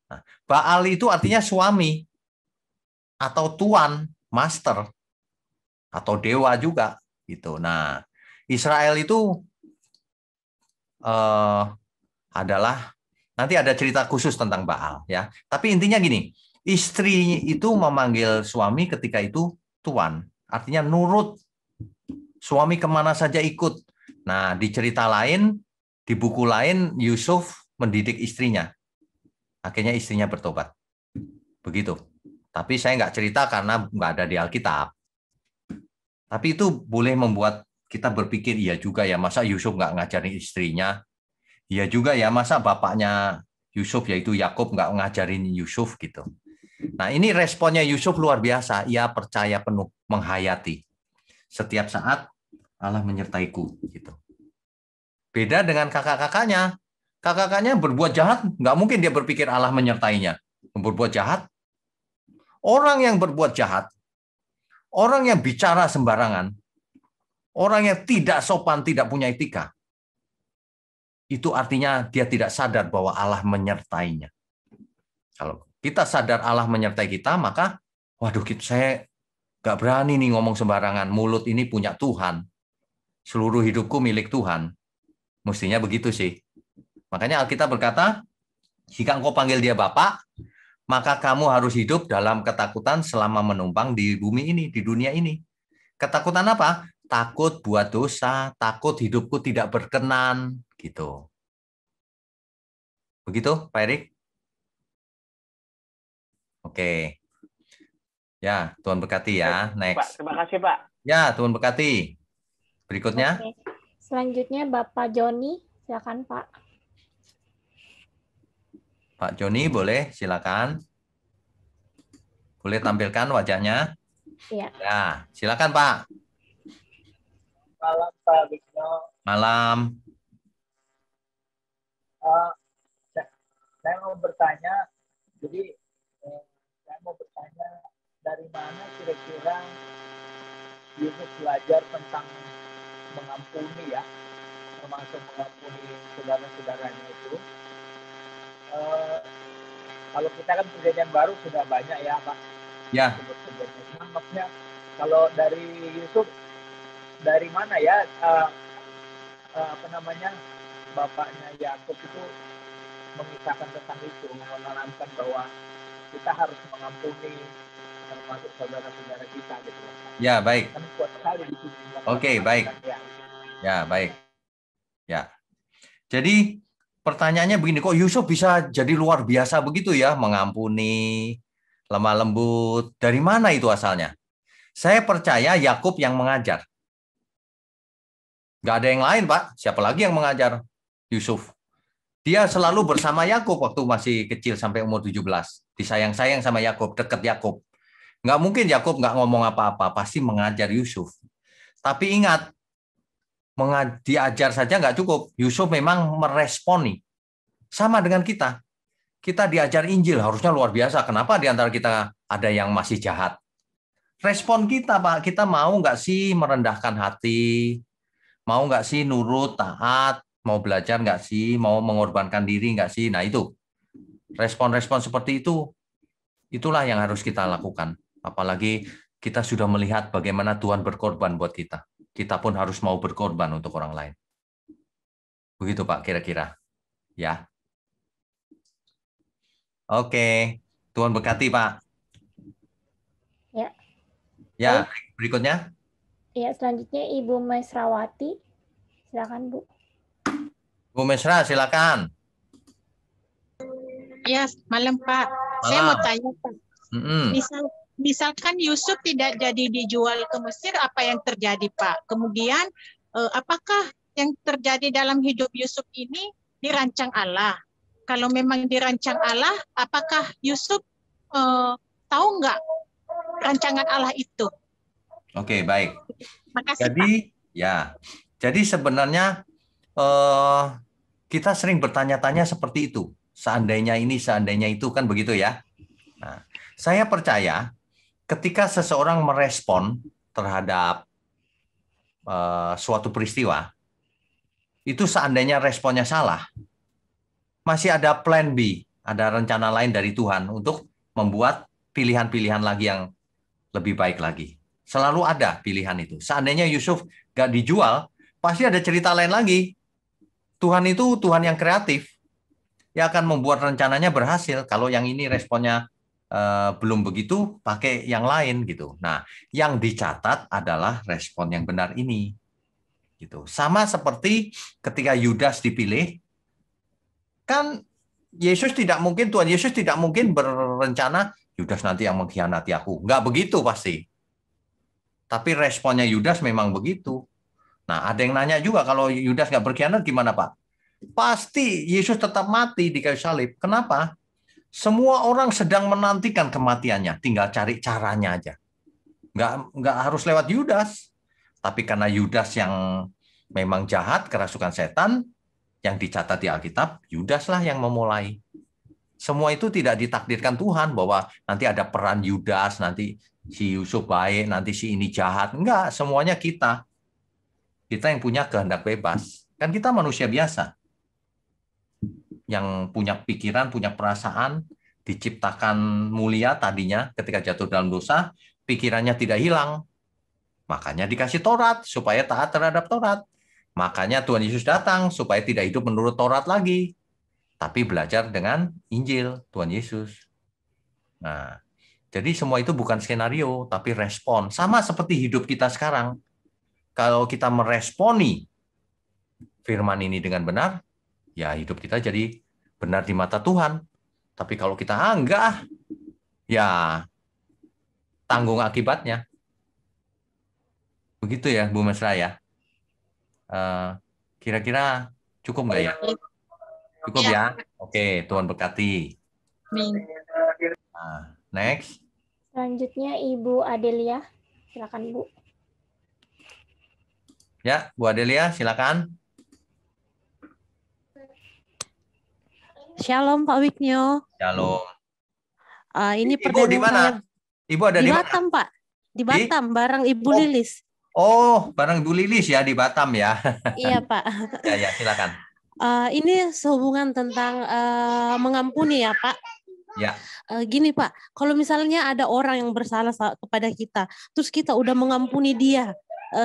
Nah, Baal itu artinya suami atau tuan, master, atau dewa juga gitu. Nah, Israel itu adalah nanti ada cerita khusus tentang Baal ya. Tapi intinya gini, istri itu memanggil suami ketika itu tuan, artinya nurut. Suami kemana saja ikut. Nah, di cerita lain, di buku lain, Yusuf mendidik istrinya. Akhirnya istrinya bertobat. Begitu. Tapi saya nggak cerita karena nggak ada di Alkitab. Tapi itu boleh membuat kita berpikir, iya juga ya, masa Yusuf nggak ngajarin istrinya? Iya juga ya, masa bapaknya Yusuf, yaitu Yakub, nggak ngajarin Yusuf gitu. Nah, ini responnya Yusuf luar biasa. Ia percaya penuh, menghayati. Setiap saat Allah menyertaiku. Gitu. Beda dengan kakak-kakaknya. Kakak-kakaknya berbuat jahat, nggak mungkin dia berpikir Allah menyertainya. Berbuat jahat, Orang yang berbuat jahat, orang yang bicara sembarangan, orang yang tidak sopan, tidak punya etika, itu artinya dia tidak sadar bahwa Allah menyertainya. Kalau kita sadar Allah menyertai kita, maka waduh, saya nggak berani nih ngomong sembarangan. Mulut ini punya Tuhan. Seluruh hidupku milik Tuhan. Mestinya begitu sih. Makanya Alkitab berkata, jika engkau panggil dia Bapa, maka kamu harus hidup dalam ketakutan selama menumpang di bumi ini, di dunia ini. Ketakutan apa? Takut buat dosa, takut hidupku tidak berkenan, gitu. Begitu, Pak Erik? Oke. Ya, Tuhan berkati ya. Next. Pak, terima kasih, Pak. Ya, Tuhan berkati. Berikutnya. Oke. Selanjutnya Bapak Joni, silakan Pak. Pak Joni, boleh, silakan. Boleh tampilkan wajahnya? Iya. Ya, silakan Pak. Malam Pak Wigno. Malam. Saya mau bertanya, jadi saya mau bertanya dari mana kira-kira Yusuf belajar tentang mengampuni ya, termasuk mengampuni saudara-saudaranya itu. Kalau kita kan perjanjian baru sudah banyak ya Pak. Ya. Maksudnya kalau dari Yusuf dari mana ya bapaknya Yakub itu mengisahkan tentang itu, menanamkan bahwa kita harus mengampuni termasuk saudara-saudara kita gitu. Ya, baik. Kan kuat sekali di sini. Oke, baik. Ya, baik. Ya. Jadi pertanyaannya begini, kok Yusuf bisa jadi luar biasa begitu ya, mengampuni, lemah lembut. Dari mana itu asalnya? Saya percaya Yakub yang mengajar. Nggak ada yang lain, Pak. Siapa lagi yang mengajar Yusuf? Dia selalu bersama Yakub waktu masih kecil sampai umur 17. Disayang-sayang sama Yakub, dekat Yakub. Nggak mungkin Yakub nggak ngomong apa-apa, pasti mengajar Yusuf. Tapi ingat, diajar saja nggak cukup. Yusuf memang meresponi. Sama dengan kita. Kita diajar Injil, harusnya luar biasa. Kenapa di antara kita ada yang masih jahat? Respon kita, Pak, kita mau nggak sih merendahkan hati? Mau nggak sih nurut, taat? Mau belajar nggak sih? Mau mengorbankan diri nggak sih? Nah itu, respon-respon seperti itu, itulah yang harus kita lakukan. Apalagi kita sudah melihat bagaimana Tuhan berkorban buat kita. Kita pun harus mau berkorban untuk orang lain. Begitu Pak, kira-kira. Ya. Oke, Tuhan berkati Pak. Ya. Ya, berikutnya. Ya, selanjutnya Ibu Mesrawati. Silakan Bu. Bu Mesra, silakan. Ya, malam Pak. Malam. Saya mau tanya Pak. Misalkan Yusuf tidak jadi dijual ke Mesir, apa yang terjadi Pak? Kemudian, apakah yang terjadi dalam hidup Yusuf ini dirancang Allah? Kalau memang dirancang Allah, apakah Yusuf tahu nggak rancangan Allah itu? Oke, baik. Makasih, Pak. Jadi sebenarnya kita sering bertanya-tanya seperti itu. Seandainya ini, seandainya itu, kan begitu ya. Nah, saya percaya ketika seseorang merespon terhadap suatu peristiwa, itu seandainya responnya salah, masih ada plan B, ada rencana lain dari Tuhan untuk membuat pilihan-pilihan lagi yang lebih baik lagi. Selalu ada pilihan itu. Seandainya Yusuf gak dijual, pasti ada cerita lain lagi. Tuhan itu Tuhan yang kreatif. Dia akan membuat rencananya berhasil. Kalau yang ini responnya belum begitu, pakai yang lain gitu. Nah, yang dicatat adalah respon yang benar ini. Gitu. Sama seperti ketika Yudas dipilih, kan Tuhan Yesus tidak mungkin berencana Yudas nanti yang mengkhianati aku. Nggak begitu pasti. Tapi responnya Yudas memang begitu. Nah, ada yang nanya juga, kalau Yudas nggak berkhianat gimana Pak? Pasti Yesus tetap mati di kayu salib. Kenapa? Semua orang sedang menantikan kematiannya, tinggal cari caranya aja. Nggak harus lewat Yudas. Tapi karena Yudas yang memang jahat, kerasukan setan, yang dicatat di Alkitab, Yudas lah yang memulai. Semua itu tidak ditakdirkan Tuhan bahwa nanti ada peran Yudas, nanti si Yusuf baik, nanti si ini jahat. Enggak, semuanya kita. Kita yang punya kehendak bebas. Kan kita manusia biasa. Yang punya pikiran, punya perasaan, diciptakan mulia tadinya ketika jatuh dalam dosa, pikirannya tidak hilang. Makanya dikasih Taurat supaya taat terhadap Taurat. Makanya Tuhan Yesus datang supaya tidak hidup menurut Taurat lagi. Tapi belajar dengan Injil Tuhan Yesus. Nah, jadi semua itu bukan skenario, tapi respon. Sama seperti hidup kita sekarang. Kalau kita meresponi firman ini dengan benar, ya hidup kita jadi benar di mata Tuhan. Tapi kalau kita enggak, ya tanggung akibatnya. Begitu ya, Bu Mesra ya. Kira-kira cukup nggak ya? Cukup ya? Oke, Tuhan berkati. Nah, next. Selanjutnya Ibu Adelia. Silakan Bu. Ya, Bu Adelia, silakan. Shalom Pak Wignyo. Shalom. Ini Ibu di mana? Ibu ada di mana? Batam, Pak. Di Batam, bareng Ibu Lilis. Oh, bareng Ibu Lilis ya di Batam ya. Iya, Pak. Ya, silakan. Ini sehubungan tentang mengampuni ya, Pak. Ya. Gini, Pak. Kalau misalnya ada orang yang bersalah kepada kita, terus kita udah mengampuni dia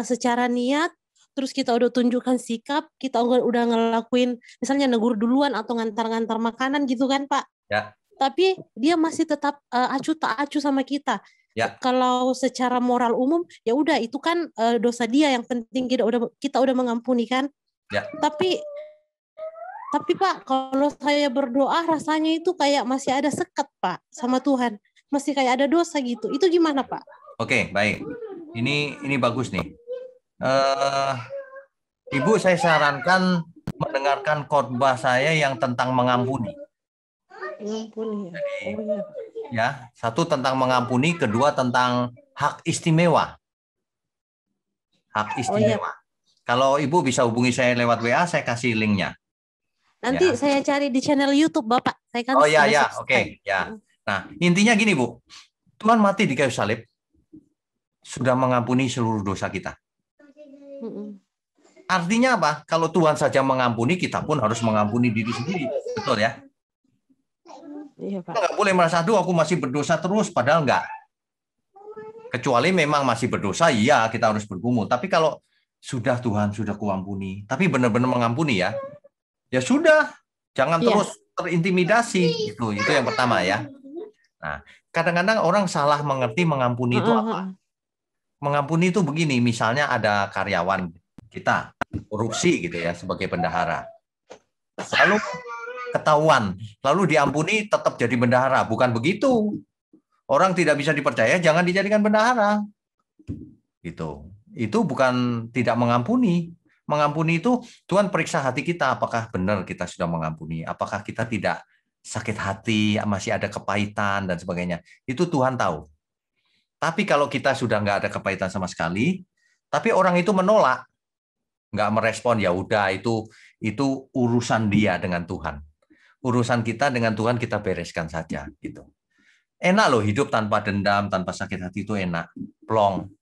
secara niat, terus kita udah tunjukkan sikap, kita udah ngelakuin, misalnya negur duluan atau ngantar-ngantar makanan gitu kan, Pak. Ya. Tapi dia masih tetap acuh tak acuh sama kita. Ya. Kalau secara moral umum, ya udah itu kan dosa dia, yang penting kita udah mengampuni kan. Ya. Tapi Pak, kalau saya berdoa rasanya itu kayak masih ada sekat, Pak, sama Tuhan. Masih kayak ada dosa gitu. Itu gimana, Pak? Oke, baik. Ini bagus nih. Ibu, saya sarankan mendengarkan khotbah saya yang tentang mengampuni. Mengampuni. Jadi, ya, satu tentang mengampuni, kedua tentang hak istimewa. Hak istimewa. Kalau Ibu bisa hubungi saya lewat WA, saya kasih linknya. Nanti saya cari di channel YouTube Bapak. Saya kan Oke, ya. Nah, intinya gini, Bu. Tuhan mati di kayu salib sudah mengampuni seluruh dosa kita. Artinya apa? Kalau Tuhan saja mengampuni, kita pun harus mengampuni diri sendiri. Betul ya? Iya, Pak. Kita nggak boleh merasa, aduh aku masih berdosa terus, padahal enggak. Kecuali memang masih berdosa, iya kita harus bergumul. Tapi kalau sudah Tuhan sudah kuampuni, tapi benar-benar mengampuni ya, ya sudah, jangan terus terintimidasi. Itu yang pertama ya. Nah, kadang-kadang orang salah mengerti mengampuni itu apa. Mengampuni itu begini, misalnya ada karyawan kita korupsi gitu ya sebagai bendahara. Lalu ketahuan, lalu diampuni tetap jadi bendahara. Bukan begitu. Orang tidak bisa dipercaya, jangan dijadikan bendahara. Gitu. Itu bukan tidak mengampuni. Mengampuni itu Tuhan periksa hati kita, apakah benar kita sudah mengampuni, apakah kita tidak sakit hati, masih ada kepahitan dan sebagainya. Itu Tuhan tahu. Tapi kalau kita sudah nggak ada kepahitan sama sekali, tapi orang itu menolak, nggak merespon, ya udah itu urusan dia dengan Tuhan. Urusan kita dengan Tuhan kita bereskan saja gitu. Enak loh hidup tanpa dendam, tanpa sakit hati itu enak. Plong.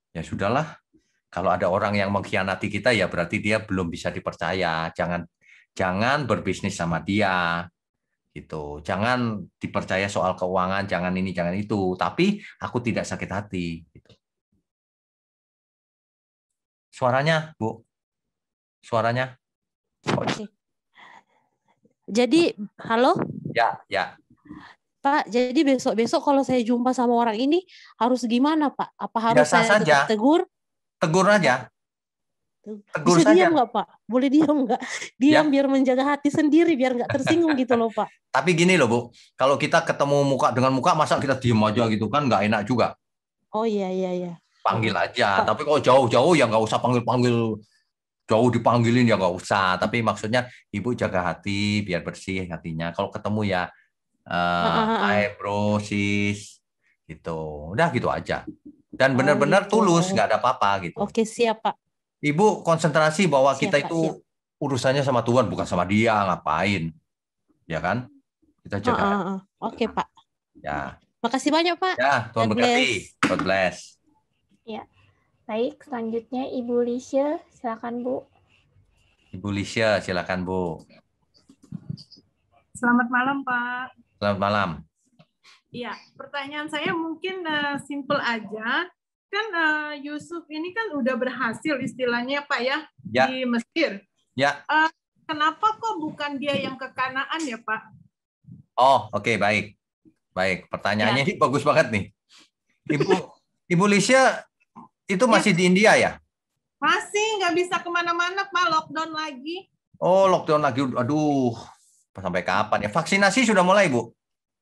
Ya sudahlah. Kalau ada orang yang mengkhianati kita ya berarti dia belum bisa dipercaya. Jangan berbisnis sama dia. Gitu. Jangan dipercaya soal keuangan, jangan ini, jangan itu. Tapi aku tidak sakit hati gitu. Suaranya, Bu. Suaranya. Oke. Jadi, halo? Ya. Pak, jadi besok-besok kalau saya jumpa sama orang ini harus gimana, Pak? Apa harus biasa saya saja. tetap tegur? Tegur aja. Tegur Bisa saja. diam nggak, Pak? Boleh diam nggak? Diam biar menjaga hati sendiri, biar nggak tersinggung gitu loh, Pak. Tapi gini loh, Bu. Kalau kita ketemu muka dengan muka, masa kita diam aja gitu kan nggak enak juga. Oh iya. Panggil aja. Tapi kalau jauh-jauh ya nggak usah panggil-panggil. Jauh dipanggilin ya nggak usah. Tapi maksudnya Ibu jaga hati biar bersih hatinya. Kalau ketemu ya hai bro, sis, gitu. Udah gitu aja. Dan benar-benar tulus, nggak ada apa-apa gitu. Oke, siap Pak. Ibu konsentrasi bahwa Siap, kita Pak, itu urusannya sama Tuhan, bukan sama dia, ngapain. Ya kan? Kita jaga. Oke, Pak. Ya. Makasih banyak, Pak. Ya, Tuhan God berkati. bless. God bless. Ya. Baik, selanjutnya Ibu Lisha, silakan Bu. Ibu Lisha, silakan Bu. Selamat malam, Pak. Selamat malam. Iya, pertanyaan saya mungkin simple aja. Kan Yusuf ini kan udah berhasil istilahnya, Pak ya, di Mesir. Ya. Kenapa kok bukan dia yang ke Kanaan ya, Pak? Oh, oke, baik. Baik, pertanyaannya ini bagus banget nih. Ibu Lisha itu masih di India ya? Masih nggak bisa kemana-mana, Pak. Lockdown lagi. Oh, lockdown lagi. Aduh, sampai kapan ya? Vaksinasi sudah mulai, Bu?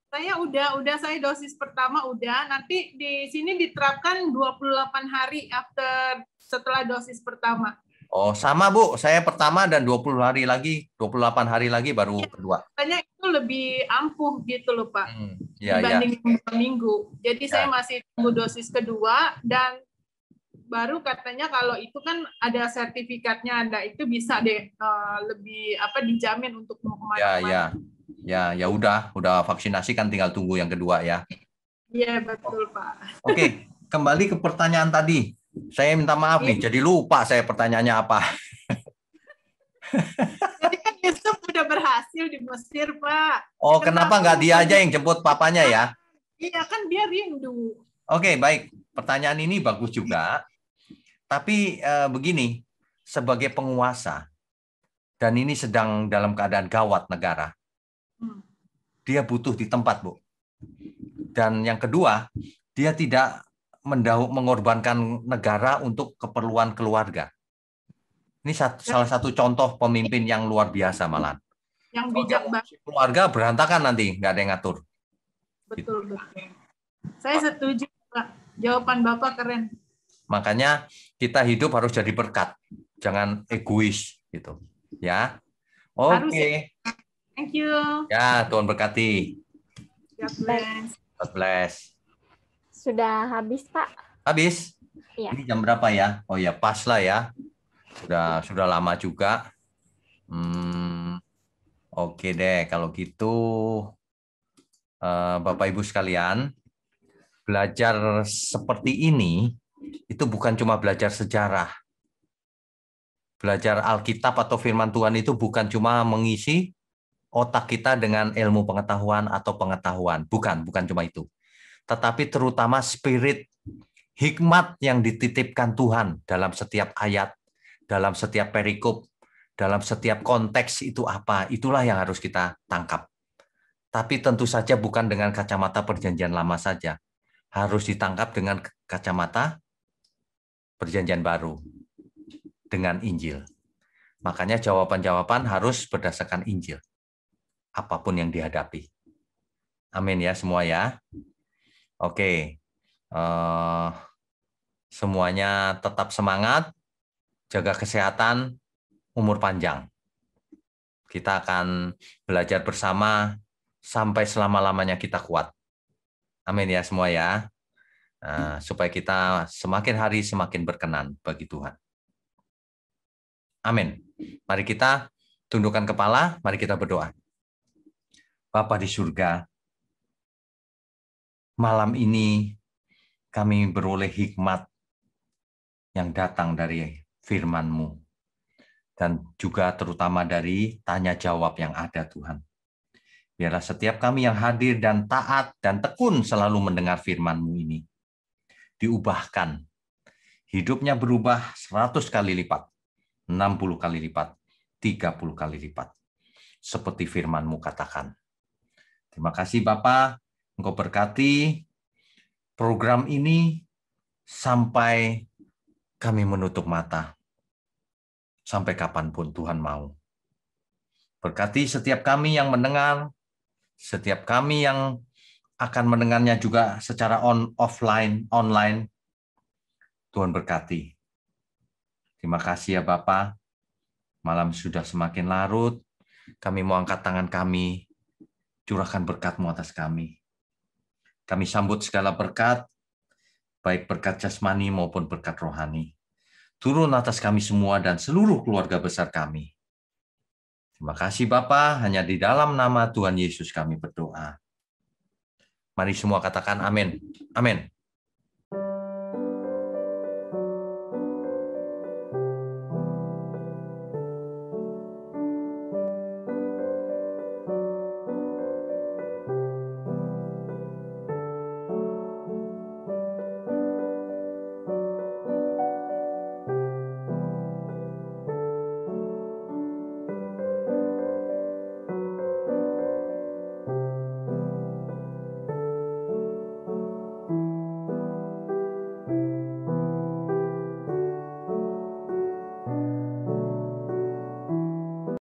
Saya udah saya dosis pertama udah. Nanti di sini diterapkan 28 hari setelah dosis pertama. Oh, sama Bu. Saya pertama dan 28 hari lagi baru kedua. Katanya itu lebih ampuh gitu loh, Pak. Dibanding 2 minggu. Jadi saya masih tunggu dosis kedua dan baru katanya kalau itu kan ada sertifikatnya, ada itu bisa deh lebih dijamin untuk mau kemana-mana. Ya udah vaksinasi kan tinggal tunggu yang kedua ya. Iya, betul, Pak. Oke, kembali ke pertanyaan tadi. Saya minta maaf nih, jadi lupa saya pertanyaannya apa. Jadi kan Yusuf udah berhasil di Mesir, Pak. Oh, kenapa nggak dia aja yang jemput papanya ya? Iya, kan dia rindu. Oke, baik. Pertanyaan ini bagus juga. Tapi begini, sebagai penguasa, dan ini sedang dalam keadaan gawat negara, dia butuh di tempat, Bu. Dan yang kedua, dia tidak mengorbankan negara untuk keperluan keluarga. Ini salah satu contoh pemimpin yang luar biasa malah. Yang bijak banget. Keluarga berantakan nanti, nggak ada yang ngatur. Betul. Saya setuju, Pak. Jawaban Bapak keren. Makanya kita hidup harus jadi berkat, jangan egois gitu. Ya. Oke. Thank you. Ya, Tuhan berkati. God bless. God bless. Sudah habis, Pak? Habis? Iya. Ini jam berapa ya? Oh ya, pas lah ya. Sudah lama juga. Oke deh, kalau gitu Bapak Ibu sekalian, belajar seperti ini itu bukan cuma belajar sejarah. Belajar Alkitab atau firman Tuhan itu bukan cuma mengisi otak kita dengan ilmu pengetahuan atau pengetahuan. Bukan cuma itu. Tetapi terutama spirit, hikmat yang dititipkan Tuhan dalam setiap ayat, dalam setiap perikop, dalam setiap konteks itu apa, itulah yang harus kita tangkap. Tapi tentu saja bukan dengan kacamata perjanjian lama saja. Harus ditangkap dengan kacamata perjanjian baru, dengan Injil. Makanya jawaban-jawaban harus berdasarkan Injil. Apapun yang dihadapi. Amin ya semua ya. Oke, semuanya tetap semangat, jaga kesehatan, umur panjang. Kita akan belajar bersama sampai selama-lamanya kita kuat. Amin ya semua ya. Supaya kita semakin hari semakin berkenan bagi Tuhan. Amin. Mari kita tundukkan kepala, mari kita berdoa. Bapa di surga, malam ini kami beroleh hikmat yang datang dari firman-Mu. Dan juga terutama dari tanya jawab yang ada Tuhan. Biarlah setiap kami yang hadir dan taat dan tekun selalu mendengar firman-Mu ini. Diubahkan. Hidupnya berubah 100 kali lipat, 60 kali lipat, 30 kali lipat. Seperti firman-Mu katakan. Terima kasih Bapak. Engkau berkati program ini sampai kami menutup mata. Sampai kapanpun Tuhan mau. Berkati setiap kami yang mendengar, setiap kami yang akan mendengarnya juga secara online. Tuhan berkati. Terima kasih ya Bapak. Malam sudah semakin larut. Kami mau angkat tangan kami. Curahkan berkat-Mu atas kami. Kami sambut segala berkat, baik berkat jasmani maupun berkat rohani. Turun atas kami semua dan seluruh keluarga besar kami. Terima kasih Bapa, hanya di dalam nama Tuhan Yesus kami berdoa. Mari semua katakan amin. Amin.